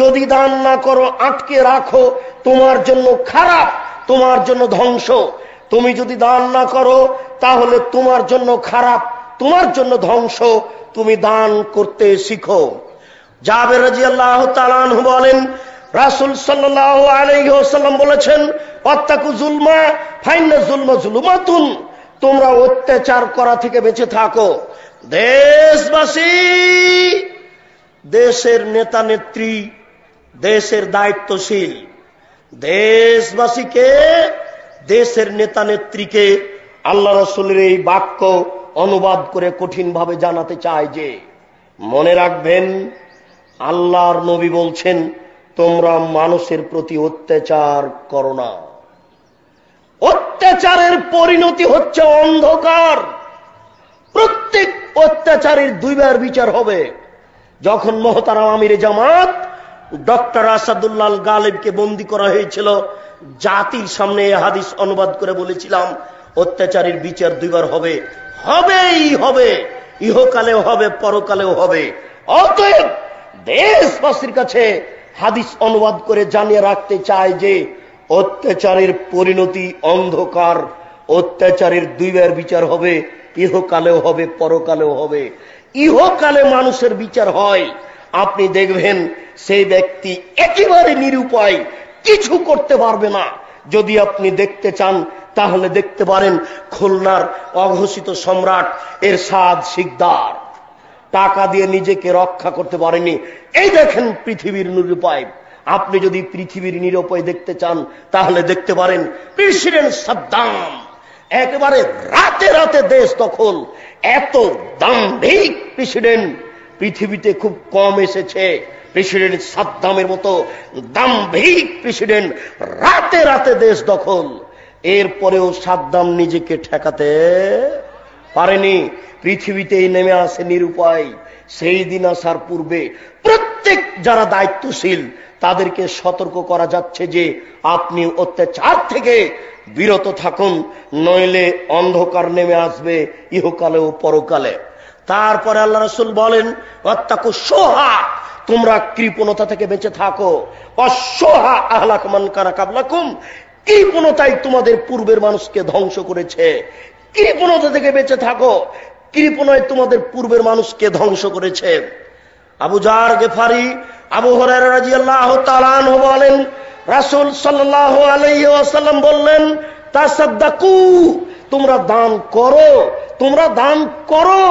যদি দান না করো, আটকে রাখো, তোমার জন্য খারাপ, তোমার জন্য ধ্বংস। তুমি যদি দান না করো তাহলে তোমার জন্য খারাপ, তোমার জন্য ধ্বংস। তুমি দান করতে শিখো। জাবের রাদিয়াল্লাহু তাআলা আনহু বলেন, রাসূল সাল্লাল্লাহু আলাইহি ওয়াসাল্লাম বলেছেন, ওয়াত্তাকু জুলমা ফাইন্না জুলমা জুলুমাতুন, তোমরা অত্যাচার করা থেকে বেঁচে থাকো। দেশবাসী, দেশের নেতা নেত্রী, দেশের দায়িত্বশীল দেশবাসীকে, দেশের নেতা নেত্রীকে আল্লাহ রাসূলের এই বাক্য অনুবাদ করে কঠিনভাবে জানাতে চায় যে, মনে রাখবেন, আল্লাহর নবী বলছেন, তোমরা মানুষের প্রতি অত্যাচার করো না। অত্যাচারের পরিণতি হচ্ছে অন্ধকার। প্রত্যেক অত্যাচারের দুইবার বিচার হবে। যখন মোহতারাম আমিরে জামাত ডক্টর আসাদুল্লাহ গালিবকে বন্দী করা হয়েছিল, জাতির সামনে হাদিস অনুবাদ করে বলেছিলাম, অত্যাচারীর বিচার দুইবার হবে, হবেই হবে, ইহকালেও হবে, পরকালেও হবে। অতএব দেশবাসীর কাছে হাদিস অনুবাদ করে জানিয়ে রাখতে চায় যে, অত্যাচারের পরিণতি অন্ধকার, অত্যাচারের দুইবার বিচার হবে, ইহকালেও হবে, পরকালেও হবে। ইহকালে মানুষের বিচার হয়, আপনি দেখবেন সেই ব্যক্তি একেবারে নিরুপায়, কিছু করতে পারবে না। যদি আপনি দেখতে চান তাহলে দেখতে পারেন খুলনার অঘোষিত সম্রাট এরশাদ শিকদার, টাকা দিয়ে নিজেকে রক্ষা করতে পারেনি। এই দেখেন পৃথিবীর নিরুপায়। আপনি যদি পৃথিবীর নিরুপায় দেখতে চান তাহলে দেখতে পারেন প্রেসিডেন্ট সাদ্দাম, একেবারে রাতে রাতে দেশ দখল। এত দাম্ভিক প্রেসিডেন্ট পৃথিবীতে খুব কম এসেছে। প্রেসিডেন্ট সাদ্দামের মতো দাম্ভিক প্রেসিডেন্ট, রাতে রাতে দেশ দখল। এরপরেও সাদ্দাম নিজেকে ঠেকাতে পারেনি। পৃথিবীতেই নেমে আসে নিরুপায়। সেই দিন আসার পূর্বে প্রত্যেক যারা দায়িত্বশীল তাদেরকে সতর্ক করা যাচ্ছে যে, আপনি অত্যাচার থেকে বিরত থাকুন, নইলে অন্ধকার নেমে আসবে ইহকালে ও পরকালে। তারপরে আল্লাহ রাসূল বলেন, ওয়াত্তাকু শুহা, তোমরা কৃপণতা থেকে বেঁচে থাকো। অশুহা আহলাক মান কানা কাবলাকুম, কৃপণতাই তোমাদের পূর্বের মানুষকে ধ্বংস করেছে। কৃপণতা থেকে বেঁচে থাকো, কৃপণায় তোমাদের পূর্বের মানুষকে ধ্বংস করেছে। আবু জার গেফারি, আবু হুরায়রা রাদিয়াল্লাহু তাআলা আনহু বলেন, রাসূল সাল্লাল্লাহু আলাইহি ওয়াসাল্লাম বললেন, তাসাদ্দাকু, তোমরা দান করো, তোমরা দান করো,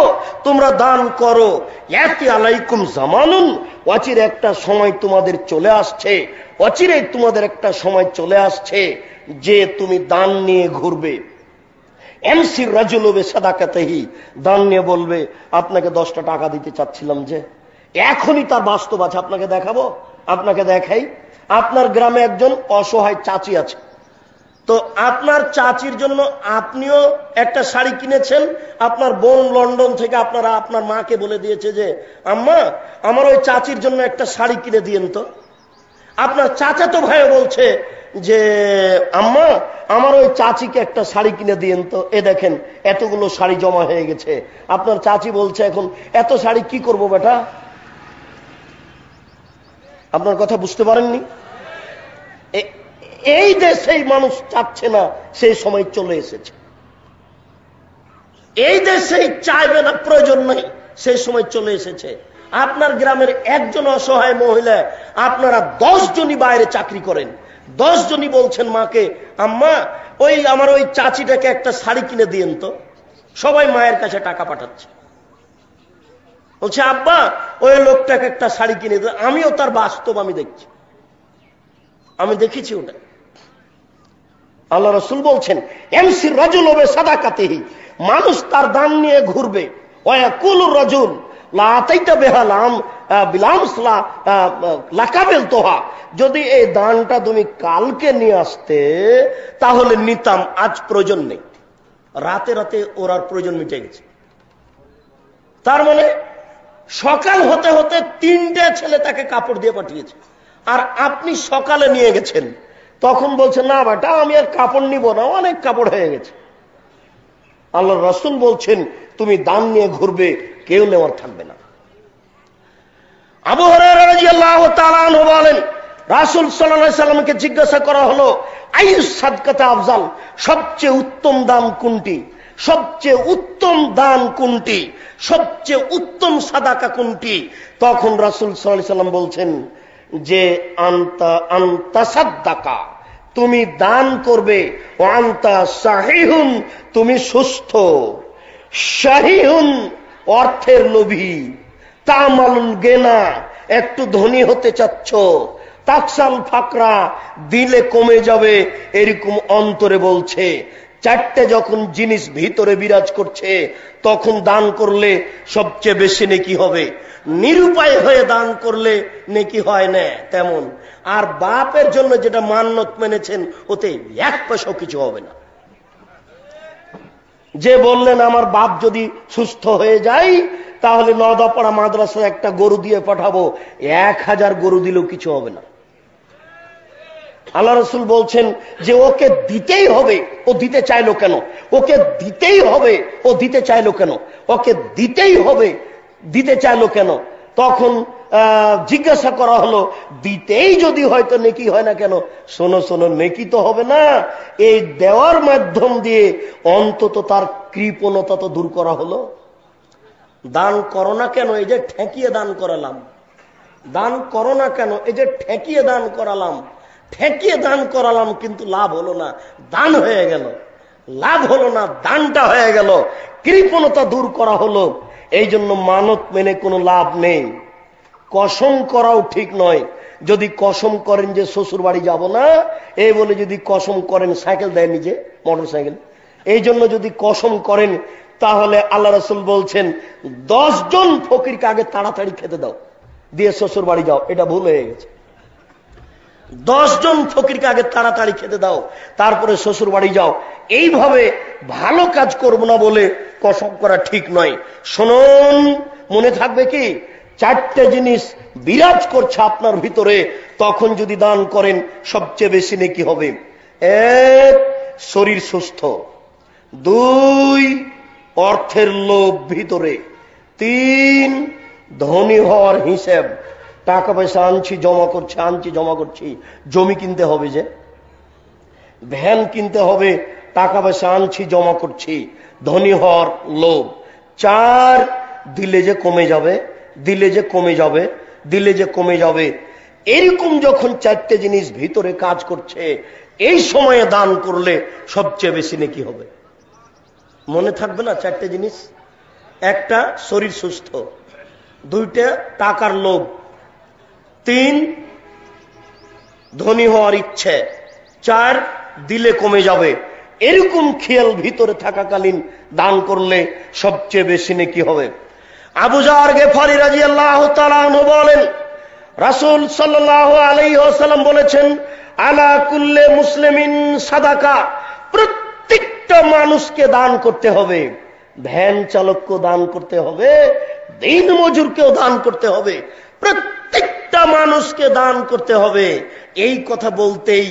তোমরা দান করো। ইয়াতি আলাইকুম জামানুন, অচিরে একটা সময় তোমাদের চলে আসছে, অচিরে তোমাদের একটা সময় চলে আসছে যে তুমি দান নিয়ে ঘুরবে। এমসির রাজুলু বিসাদাকাতিহি, দান নিয়ে বলবে, আপনাকে 10টা টাকা দিতে চাচ্ছিলাম, যে এখনই তার বাস্তব আছে, আপনাকে দেখাবো। আপনাকে দেখাই, আপনার গ্রামে একজন অসহায় চাচি আছে, তো আপনার চাচির জন্য আপনিও একটা শাড়ি কিনেছেন। আপনার বোন লন্ডন থেকে আপনার মাকে বলে দিয়েছে যে, আম্মা আমার ওই চাচির জন্য একটা শাড়ি কিনে দিয়েন তো। আপনার চাচাতো ভাই বলছে যে, আম্মা আমার ওই চাচিকে একটা শাড়ি কিনে দিয়েন তো। এ দেখেন এতগুলো শাড়ি জমা হয়ে গেছে। আপনার চাচি বলছে, এখন এত শাড়ি কি করব বেটা? আপনার কথা বুঝতে পারেননি? এই দেশেই মানুষ চাচ্ছে না, সেই সময় চলে এসেছে। এই দেশেই চাইবে না, প্রয়োজন নেই, সেই সময় চলে এসেছে। আপনার গ্রামের একজন অসহায় মহিলা, আপনারা 10 জনই বাইরে চাকরি করেন, 10 জনই বলছেন মাকে, আম্মা ওই আমার ওই চাচিটাকে একটা শাড়ি কিনে দিয়েন তো। সবাই মায়ের কাছে টাকা পাঠাচ্ছে, বলছে আব্বা ওই লোকটাকে একটা শাড়ি কিনে দিন। আমিও তার বাস্তব আমি দেখছি, আমি দেখেছি ওটা। আল্লাহ রাসূল বলছেন, এমসির রাজুলু বিসাদাকাতিহি, মানুষ তার দান নিয়ে ঘুরবে। ওয়ায়াকুলুর রাজুল, লাতাইতা বেহালাম বিলামসলা লাকাবেল তোহা, যদি এই দানটা তুমি কালকে নিয়ে আসতে তাহলে নিতাম, আজ প্রয়োজন নেই। রাতে রাতে ওর আর প্রয়োজন মিটে গেছে। তার মানে সকাল হতে হতে 3টে ছেলে তাকে কাপড় দিয়ে পাঠিয়েছে, আর আপনি সকালে নিয়ে গেছেন, তখন বলছে না বেটা আমি আর কাপড় নিব না, অনেক কাপড় হয়ে গেছে। আল্লাহ রাসূল বলছেন তুমি দান নিয়ে ঘুরবে, কেউ নেওয়ার থাকবে না। আবু হুরায়রা রাদিয়াল্লাহু তাআলা আনহু বলেন, রাসূল সাল্লাল্লাহু আলাইহি সাল্লামকে জিজ্ঞাসা করা হলো আইয়ুস সাদকাতে আফজাল, সবচেয়ে উত্তম দান কোনটি, সবচেয়ে উত্তম দান কোনটি, সবচেয়ে উত্তম সাদাকা কোনটি? তখন রাসূল সাল্লাল্লাহু আলাইহি সাল্লাম বলছেন যে আনতা সাদদাকা, তুমি দান করবে, ও আনতা সাহিহুন, তুমি সুস্থ, শাহিহুন অর্থের লোভী, তামালুল গেনা একটু ধনী হতে চাচ্ছ, তাকসাল ফাকরা দিলে কমে যাবে, এরকম অন্তরে বলছে। 4টে যখন জিনিস ভিতরে বিরাজ করছে তখন দান করলে সবচেয়ে বেশি নেকি হবে। নিরুপায় হয়ে দান করলে নেকি হয় না তেমন। আর বাপের জন্য যেটা মান্যত মেনেছেন ওতে 1 পয়সাও কিছু হবে না। যে বললেন আমার বাপ যদি সুস্থ হয়ে যায় তাহলে নওদাপাড়া মাদ্রাসায় একটা গরু দিয়ে পাঠাবো, 1000 গরু দিলেও কিছু হবে না। আল্লাহ রাসূল বলছেন যে ওকে দিতেই হবে, ও দিতে চাইলো কেন, ওকে দিতেই হবে, ও দিতে চাইলো কেন, ওকে দিতেই হবে, দিতে চাইলো কেন? তখন জিজ্ঞাসা করা হলো দিতেই যদি হয়তো নেকি হয় না কেন? শোনো শোনো, নেকি তো হবে না, এই দেওয়ার মাধ্যম দিয়ে অন্তত তার কৃপণতা তো দূর করা হলো। দান করো না কেন? এই যে ঠেকিয়ে দান করালাম। দান করো না কেন? এই যে ঠেকিয়ে দান করালাম। ঠেকিয়ে দান করালাম কিন্তু লাভ হলো না, দান হয়ে গেল। লাভ হলো না, দানটা হয়ে গেল, কৃপণতা দূর করা হলো। এই জন্য মানত মেনে কোনো লাভ নেই। কসম করাও ঠিক নয়। যদি কসম করেন যে শ্বশুর বাড়ি যাব না, এই বলে যদি কসম করেন, সাইকেল দেয় নিজে, মোটর সাইকেল, এই জন্য যদি কসম করেন তাহলে আল্লাহ রাসূল বলছেন 10 জন ফকিরকে আগে তাড়াতাড়ি খেতে দাও, দিয়ে শ্বশুর বাড়ি যাও। এটা ভুল হয়ে গেছে। 10 জন ফকিরকে আগে তাড়াতাড়ি খেতে দাও, তারপরে শ্বশুর বাড়ি যাও। এইভাবে ভালো কাজ করব না বলে কসম করা ঠিক নয়। শুনুন, মনে থাকবে কি 4টে জিনিস বিরাজ করছে আপনার ভিতরে, তখন যদি দান করেন সবচেয়ে বেশি নেকি হবে। 1, শরীর সুস্থ। 2, অর্থের লোভ ভিতরে। 3, ধনী হওয়ার হিসেব, টাকা পয়সা আনছি জমা করছি, আনছি জমা করছি। জমি কিনতে হবে, যে ভ্যান কিনতে হবে, টাকা পয়সা আনছি জমা করছি, ধনী হওয়ার লোভ। 4, দিলে যে কমে যাবে, দিলে যে কমে যাবে, দিলে যে কমে যাবে। এরকম যখন 4টে জিনিস ভিতরে কাজ করছে, এই সময়ে দান করলে সবচেয়ে বেশি নেকি হবে। মনে থাকবে না 4টে জিনিস? 1, শরীর সুস্থ। 2, টাকার লোভ। 3, ধনী হওয়ার ইচ্ছে। 4, দিলে কমে যাবে। এরকম খেয়াল ভিতরে থাকাকালীন দান করলে সবচেয়ে বেশি নেকি হবে। আবু যার গেফারি রাদিয়াল্লাহু তাআলা আনহু বলেন, রাসূল সাল্লাল্লাহু আলাইহি ওয়াসাল্লাম বলেছেন, আলা কুল্লি মুসলিমিন সাদাকা, প্রত্যেকটা মানুষকে দান করতে হবে। ভ্যান চালককে দান করতে হবে, দিন মজুরকেও দান করতে হবে, প্রত্যেকটা মানুষকে দান করতে হবে। এই কথা বলতেই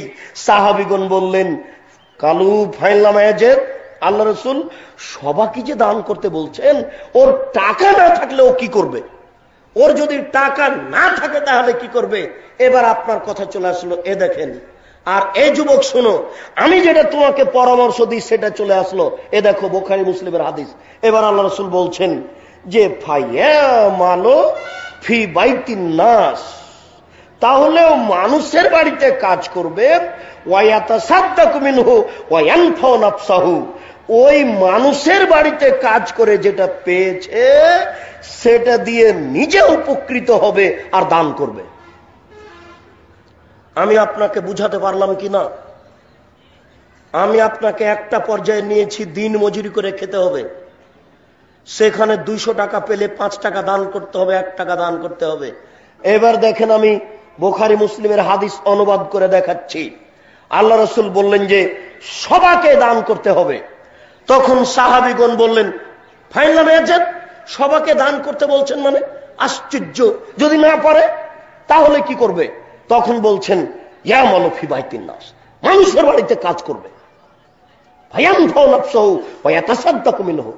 সাহাবীগণ বললেন, কালু ফাইনলাম এজেদ, আল্লাহ রাসূল সবাইকে যে দান করতে বলছেন, ওর টাকা না থাকলে ও কি করবে? ওর যদি টাকা না থাকে তাহলে কি করবে? এবার আপনার কথা চলে আসলো, এ দেখেন। আর এই যুবক শোনো, আমি যেটা তোমাকে পরামর্শ দিই সেটা চলে আসলো, এ দেখো বুখারী মুসলিমের হাদিস। এবার আল্লাহ রাসূল বলছেন যে ফায়ামালু ফি বাইতিন নাস, তাহলেও মানুষের বাড়িতে কাজ করবে, ওয়ায়াতাসাদ্দাকু মিনহু ওয়া ইয়ানফাউ নাফসাহু, ওই মানুষের বাড়িতে কাজ করে যেটা পেয়েছে সেটা দিয়ে নিজে উপকৃত হবে আর দান করবে। আমি আপনাকে বুঝাতে পারলাম কিনা? আমি আপনাকে একটা পর্যায়ে নিয়েছি, দিন মজুরি করে খেতে হবে। সেখানে 200 টাকা পেলে 5 টাকা দান করতে হবে, 1 টাকা দান করতে হবে। এবার দেখেন, আমি বুখারী মুসলিমের হাদিস অনুবাদ করে দেখাচ্ছি। আল্লাহ রাসূল বললেন যে সবাকে দান করতে হবে। তখন সাহাবীগণ বললেন, ফাইনাল এজেন্ট, সবাকে দান করতে বলছেন মানে? আশ্চর্য, যদি না পারে তাহলে কি করবে? তখন বলছেন, ইয়ামালু ফি বাইতিন নাস, মানুষের বাড়িতে কাজ করবে, ফায়ানফাউ নাফসাহু ওয়া ইয়াতাসাদ্দাকু মিনহু,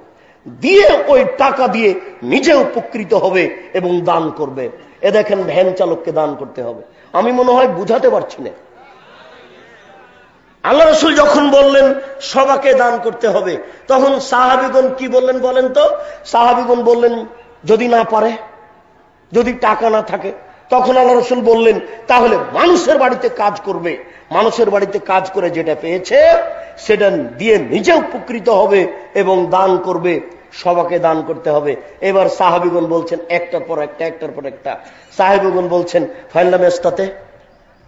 দিয়ে ওই টাকা দিয়ে নিজে উপকৃত হবে এবং দান করবে। এ দেখেন, ভ্যান চালককে দান করতে হবে। আমি মনে হয় বুঝাতে পারছি না। আল্লাহ রাসূল যখন বললেন সবাকে দান করতে হবে, তখন সাহাবীগণ কি বললেন বলেন তো? সাহাবীগণ বললেন, যদি না পারে, যদি টাকা না থাকে, তখন আল্লাহ রাসূল বললেন তাহলে মানুষের বাড়িতে কাজ করবে, মানুষের বাড়িতে কাজ করে যেটা পেয়েছে সেটা দিয়ে নিজে উপকৃত হবে এবং দান করবে, সবাকে দান করতে হবে। এবার সাহাবীগণ বলছেন একটার পর একটা, একটার পর একটা। সাহাবীগণ বলছেন, ফাইনাল মেস্তাতে,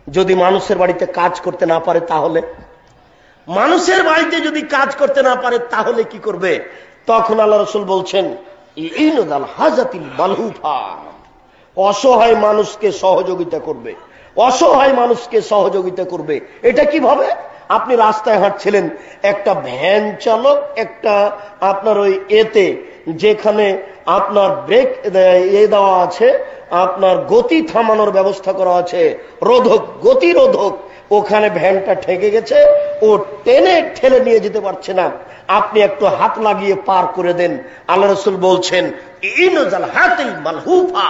যদি মানুষের বাড়িতে কাজ করতে না পারে তাহলে? মানুষের বাড়িতে যদি কাজ করতে না পারে তাহলে কি করবে? তখন আল্লাহ রাসূল বলছেন, ইনদাল হাজাতিল মালহুফা, অসহায় মানুষকে সহযোগিতা করবে, অসহায় মানুষকে সহযোগিতা করবে। এটা কিভাবে? আপনি রাস্তায় হাঁটছিলেন, একটা ভ্যান চালক একটা আপনার ওই এতে যেখানে আপনার ব্রেক দেওয়া আছে, আপনার গতি থামানোর ব্যবস্থা করা আছে, রোধক, গতিরোধক, ওখানে ভ্যানটা ঠেকে গেছে, ও টেনে ঠেলে নিয়ে যেতে পারছে না, আপনি একটু হাত লাগিয়ে পার করে দেন। আল্লাহ রাসূল বলছেন, ইনজাল হাতিল মালহুফা,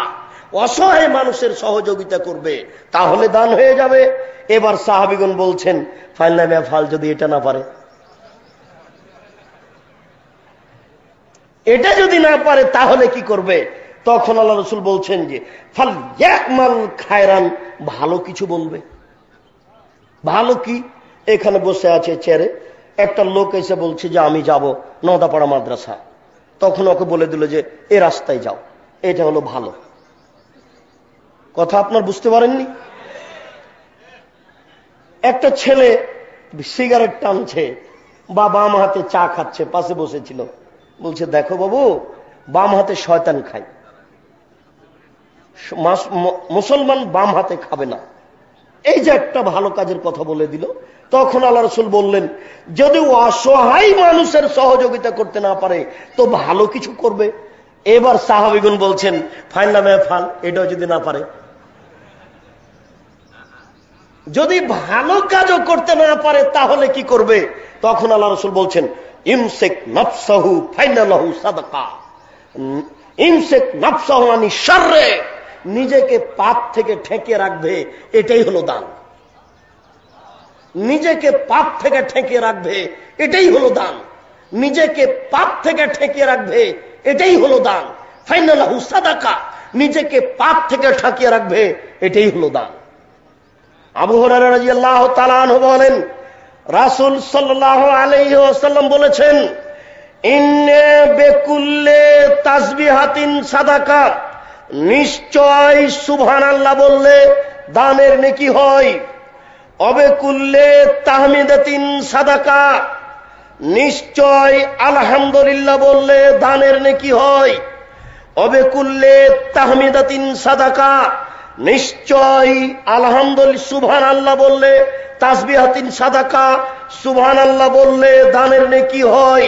অসহায় মানুষের সহযোগিতা করবে, তাহলে দান হয়ে যাবে। এবার সাহাবীগণ বলছেন, ফাইনাল ফাল, যদি এটা না পারে, এটা যদি না পারে তাহলে কি করবে? তখন আল্লাহ রাসূল বলছেন যে ফাল ইয়ামাল খায়রান, ভালো কিছু বলবে। ভালো কি? এখানে বসে আছে চেয়ারে, একটা লোক এসে বলছে যে আমি যাব নদাপাড়া মাদ্রাসা, তখন ওকে বলে দিল যে এ রাস্তায় যাও, এটা হলো ভালো কথা। আপনার বুঝতে পারেননি? একটা ছেলে সিগারেট টানছে বা বাম হাতে চা খাচ্ছে, পাশে বসেছিল, বলছে দেখো বাবু, বাম হাতে শয়তান খায়, মুসলমান বাম হাতে খাবে না। এই যে একটা ভালো কাজের কথা বলে দিল। তখন আল্লাহ রাসূল বললেন, যদি অসহায় মানুষের সহযোগিতা করতে না পারে তো ভালো কিছু করবে। এবার সাহাবীগণ বলছেন, ফাইনাল ফাল, এটাও যদি না পারে, যদি ভালো কাজও করতে না পারে তাহলে কি করবে? তখন আল্লাহ রাসূল বলছেন, ইমসিক নাফসাহু ফাইনালাহু সাদাকা, ইমসিক নাফসাহু আনি শাররে, নিজেকে পাপ থেকে ঠেকিয়ে রাখবে, এটাই হলো দান। নিজেকে পাপ থেকে ঠেকিয়ে রাখবে, এটাই হলো দান। নিজেকে পাপ থেকে ঠেকিয়ে রাখবে, এটাই হলো দান। ফাইনালাহু সাদাকা, নিজেকে পাপ থেকে ঠেকিয়ে রাখবে, এটাই হলো দান। আবু হুরায়রা রাদিয়াল্লাহু তাআলা আনহু বলেন, রাসূল সাল্লাল্লাহু আলাইহি ওয়াসাল্লাম বলেছেন, ইন্না বিকুল্লি তাসবিহাতিন সাদাকা, নিশ্চয় সুবহানাল্লাহ বললে দানের নেকি হয়। অবেকুল্লে তাহমিদাতিন সাদাকা, নিশ্চয় আলহামদুলিল্লাহ বললে দানের নেকি হয়। অবেকুল্লে তাহমিদাতিন সাদাকা, নিশ্চয় আলহামদুলিল্লাহ সুবহানাল্লাহ বললে, তাসবিহাতিন সাদাকা, সুবহানাল্লাহ বললে দানের নেকি হয়।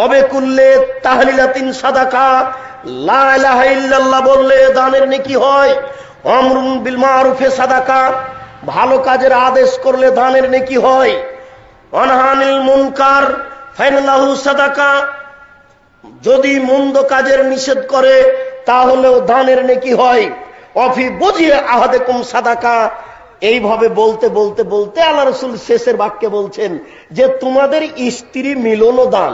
অবেকুল্লে তাহলিলাতিন সাদাকা, লা ইলাহা ইল্লাল্লাহ বললে দানের নেকি হয়। আমরুন বিল মারুফে সাদাকা, ভালো কাজের আদেশ করলে দানের নেকি হয়। অনহানিল মুনকার ফাইনালাহু সাদাকা, যদি মন্দ কাজের নিষেধ করে তাহলেও দানের নেকি হয়। অফি বুঝিয়ে আহাদেকুম সাদাকা, এইভাবে বলতে বলতে বলতে আল্লাহ রাসূল শেষের বাক্যে বলছেন যে তোমাদের স্ত্রী মিলনও দান।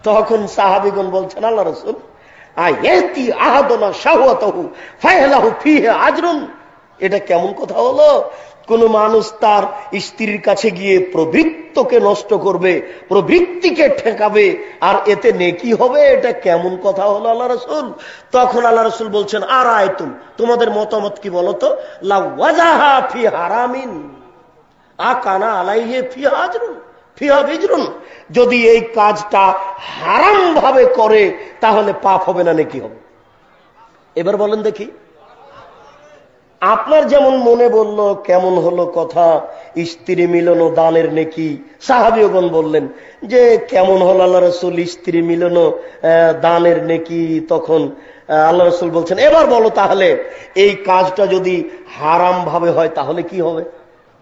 তখন সাহাবীগণ বলছেন, আল্লাহ রাসূল, আয়াতি আহাদনা শাহওয়াতাহু ফায়লাহু ফিহি আজরুন, এটা কেমন কথা হলো? কোন মানুষ তার স্ত্রীর কাছে গিয়ে প্রবৃত্তকে নষ্ট করবে, প্রবৃত্তিকে ঠেকাবে, আর এতে নেকি হবে, এটা কেমন কথা হলো আল্লাহ রাসূল? তখন আল্লাহ রাসূল বলছেন, আর আয়তুম, তোমাদের মতামত কি বলতো? লা ওয়াজাহা ফি হারামিন আকানা আলাইহি ফি আজরুন, ফিহা বিজরুন, যদি এই কাজটা হারাম ভাবে করে তাহলে পাপ হবে না নেকি হবে? এবার বলেন দেখি, আপনার যেমন মনে বলল কেমন হলো কথা, স্ত্রী মিলন ও দানের নেকি। সাহাবীগণ বললেন যে কেমন হলো আল্লাহ রাসূল, স্ত্রী মিলন ও দানের নেকি? তখন আল্লাহ রাসূল বলছেন এবার বলো তাহলে এই কাজটা যদি হারাম ভাবে হয় তাহলে কি হবে?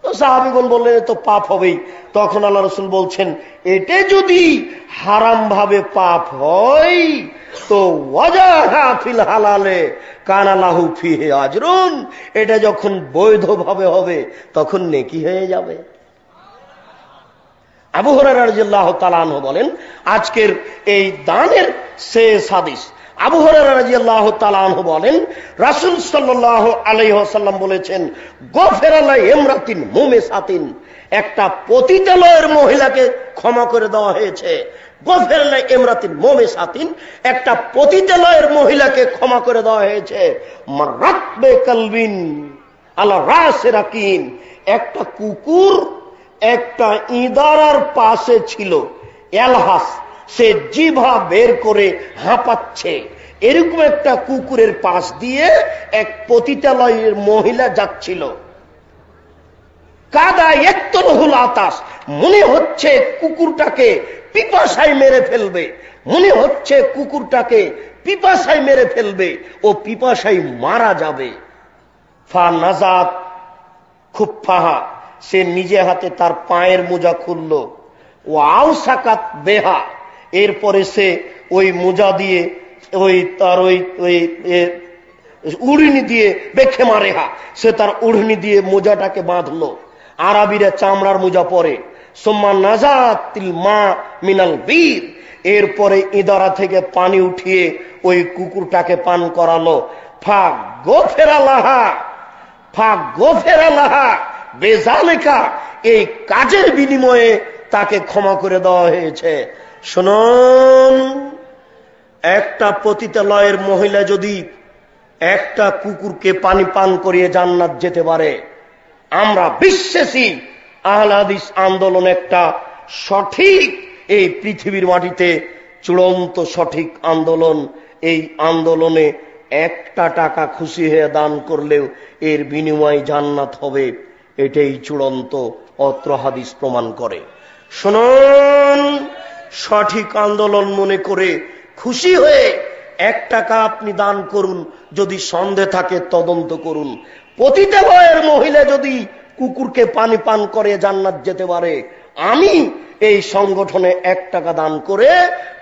তো সাহাবীগণ বললেন তো পাপ হবেই। তখন আল্লাহ রাসূল বলছেন এটা যদি হারাম ভাবে পাপ হয় তো ওয়াজাহা ফিল হালালে কানা লাহু ফিহি আজরুন, এটা যখন বৈধ ভাবে হবে তখন নেকি হয়ে যাবে। আবু হুরায়রা রাদিয়াল্লাহু তাআলা আনহু বলেন আজকের এই দানের শেষ হাদিস। আবু হুরায়রা রাদিয়াল্লাহু তাআলা আনহু বলেন রাসূল সাল্লাল্লাহু আলাইহি ওয়াসাল্লাম বলেছেন গফিরা লা ইমরাতিন মুমিসাতিন, একটা পতিতালয়ের মহিলাকে ক্ষমা করে দেওয়া হয়েছে। গফিরা লা ইমরাতিন মুমিসাতিন, একটা পতিতালয়ের মহিলাকে ক্ষমা করে দেওয়া হয়েছে। মাররাত বিকালবিন আলা রাসি রাকিন, একটা কুকুর একটা ইদারার পাশে ছিল, এলহাস, সে জিভা বের করে হাঁপাচ্ছে, এরকম একটা কুকুরের পাশ দিয়ে এক পতিতালয়ের মহিলা যাচ্ছিল। কাদা একতরহুল আতাস, মনে হচ্ছে কুকুরটাকে পিপাসায় মেরে ফেলবে, মনে হচ্ছে কুকুরটাকে পিপাসায় মেরে ফেলবে, ও পিপাসায় মারা যাবে। ফা নাজাত খুফফাহা, সে নিজে হাতে তার পায়ের মোজা খুলল। ও আউসাকাত বেহা, এরপরে সে ওই মোজা দিয়ে তার উড়নি দিয়ে বেখে মারেহা, সে তার উড়নি দিয়ে মোজাটাকে বাঁধলো। আরবিরা চামড়ার মোজা পরে। সুম্মা নাজাতিল মা মিনাল বীর, এরপরে ইদারা থেকে পানি উঠিয়ে ওই কুকুরটাকে পান করালো। ফা গোফেরালাহা, ফা গোফেরালাহা বেজালিকা, এই কাজের বিনিময়ে তাকে ক্ষমা করে দেওয়া হয়েছে। শুনুন, একটা পতিতালয়ের মহিলা যদি একটা কুকুরকে পানি পান করিয়ে জান্নাত যেতে পারে, আমরা বিশ্বাসী আহলে হাদিস আন্দোলন একটা সঠিক, এই পৃথিবীর মাটিতে চূড়ান্ত সঠিক আন্দোলন। এই আন্দোলনে একটা টাকা খুশি হয়ে দান করলেও এর বিনিময়ে জান্নাত হবে, এটাই চূড়ান্ত অত্র হাদিস প্রমাণ করে। শুনুন, সঠিক আন্দোলন মনে করে খুশি হয়ে 1 টাকা আপনি দান করুন, যদি সন্দেহ থাকে তদন্ত করুন। পতিতালয়ের মহিলা যদি কুকুরকে পানি পান করে জান্নাত যেতে পারে, আমি এই সংগঠনে 1 টাকা দান করে,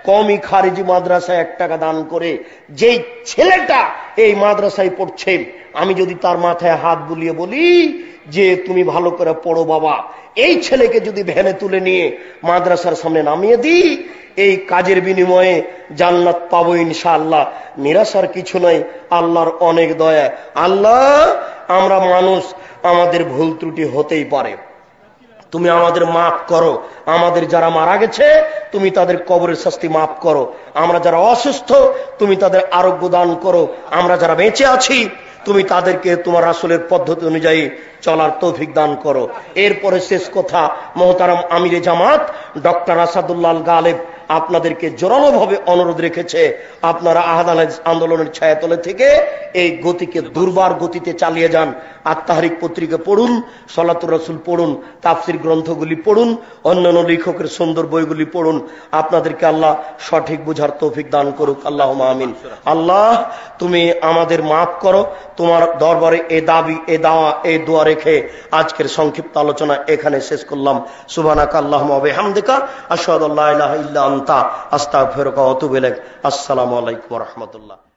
কওমি খারিজি মাদ্রাসায় 1 টাকা দান করে, যেই ছেলেটা এই মাদ্রাসায় পড়ছে, আমি যদি তার মাথায় হাত বুলিয়ে বলি যে তুমি ভালো করে পড়ো বাবা, এই ছেলেকে যদি ভ্যানে তুলে নিয়ে মাদ্রাসার সামনে নামিয়ে দিই, এই কাজের বিনিময়ে জান্নাত পাবো ইনশাআল্লাহ। নিরাশার কিছু নাই, আল্লাহর অনেক দয়া। আল্লাহ, আমরা মানুষ, আমাদের ভুল ত্রুটি হতেই পারে, তুমি আমাদের মাফ করো। আমাদের যারা মারা গেছে তুমি তাদের কবরের শাস্তি মাফ করো। আমরা যারা অসুস্থ তুমি তাদের আরোগ্য দান করো। আমরা যারা বেঁচে আছি তুমি তাদেরকে তোমার রাসূলের পদ্ধতি অনুযায়ী চলার তৌফিক দান করো। এরপরে শেষ কথা, মোহতারাম আমিরে জামাত ডক্টর আসাদুল্লাহ গালেব আপনাদেরকে জোরালোভাবে অনুরোধ রেখেছে, আপনারা আহলে হাদিস আন্দোলনের ছায়াতলে থেকে এই গতিকে দুর্বার গতিতে চালিয়ে যান। আত-তাহরিক পত্রিকা পড়ুন, সালাতুর রাসূল পড়ুন, তাফসীর গ্রন্থগুলি পড়ুন, অন্যান্য লেখকের সুন্দর বইগুলি পড়ুন। আপনাদেরকে আল্লাহ সঠিক বুঝার তৌফিক দান করুক, আল্লাহুম্মা আমিন। আল্লাহ, তুমি আমাদের মাফ করো। তোমার দরবারে এ দাবি, এ দাওয়া, এই দোয়া রেখে আজকের সংক্ষিপ্ত আলোচনা এখানে শেষ করলাম। সুবহানাকা আল্লাহুম্মা ওয়া বিহামদিকা আশহাদু আল্লা ইলাহা ইল্লা আনতা আস্তাগফিরুকা ওয়া আতুবু ইলাইক। আসসালামু আলাইকুম ওয়া রাহমাতুল্লাহ।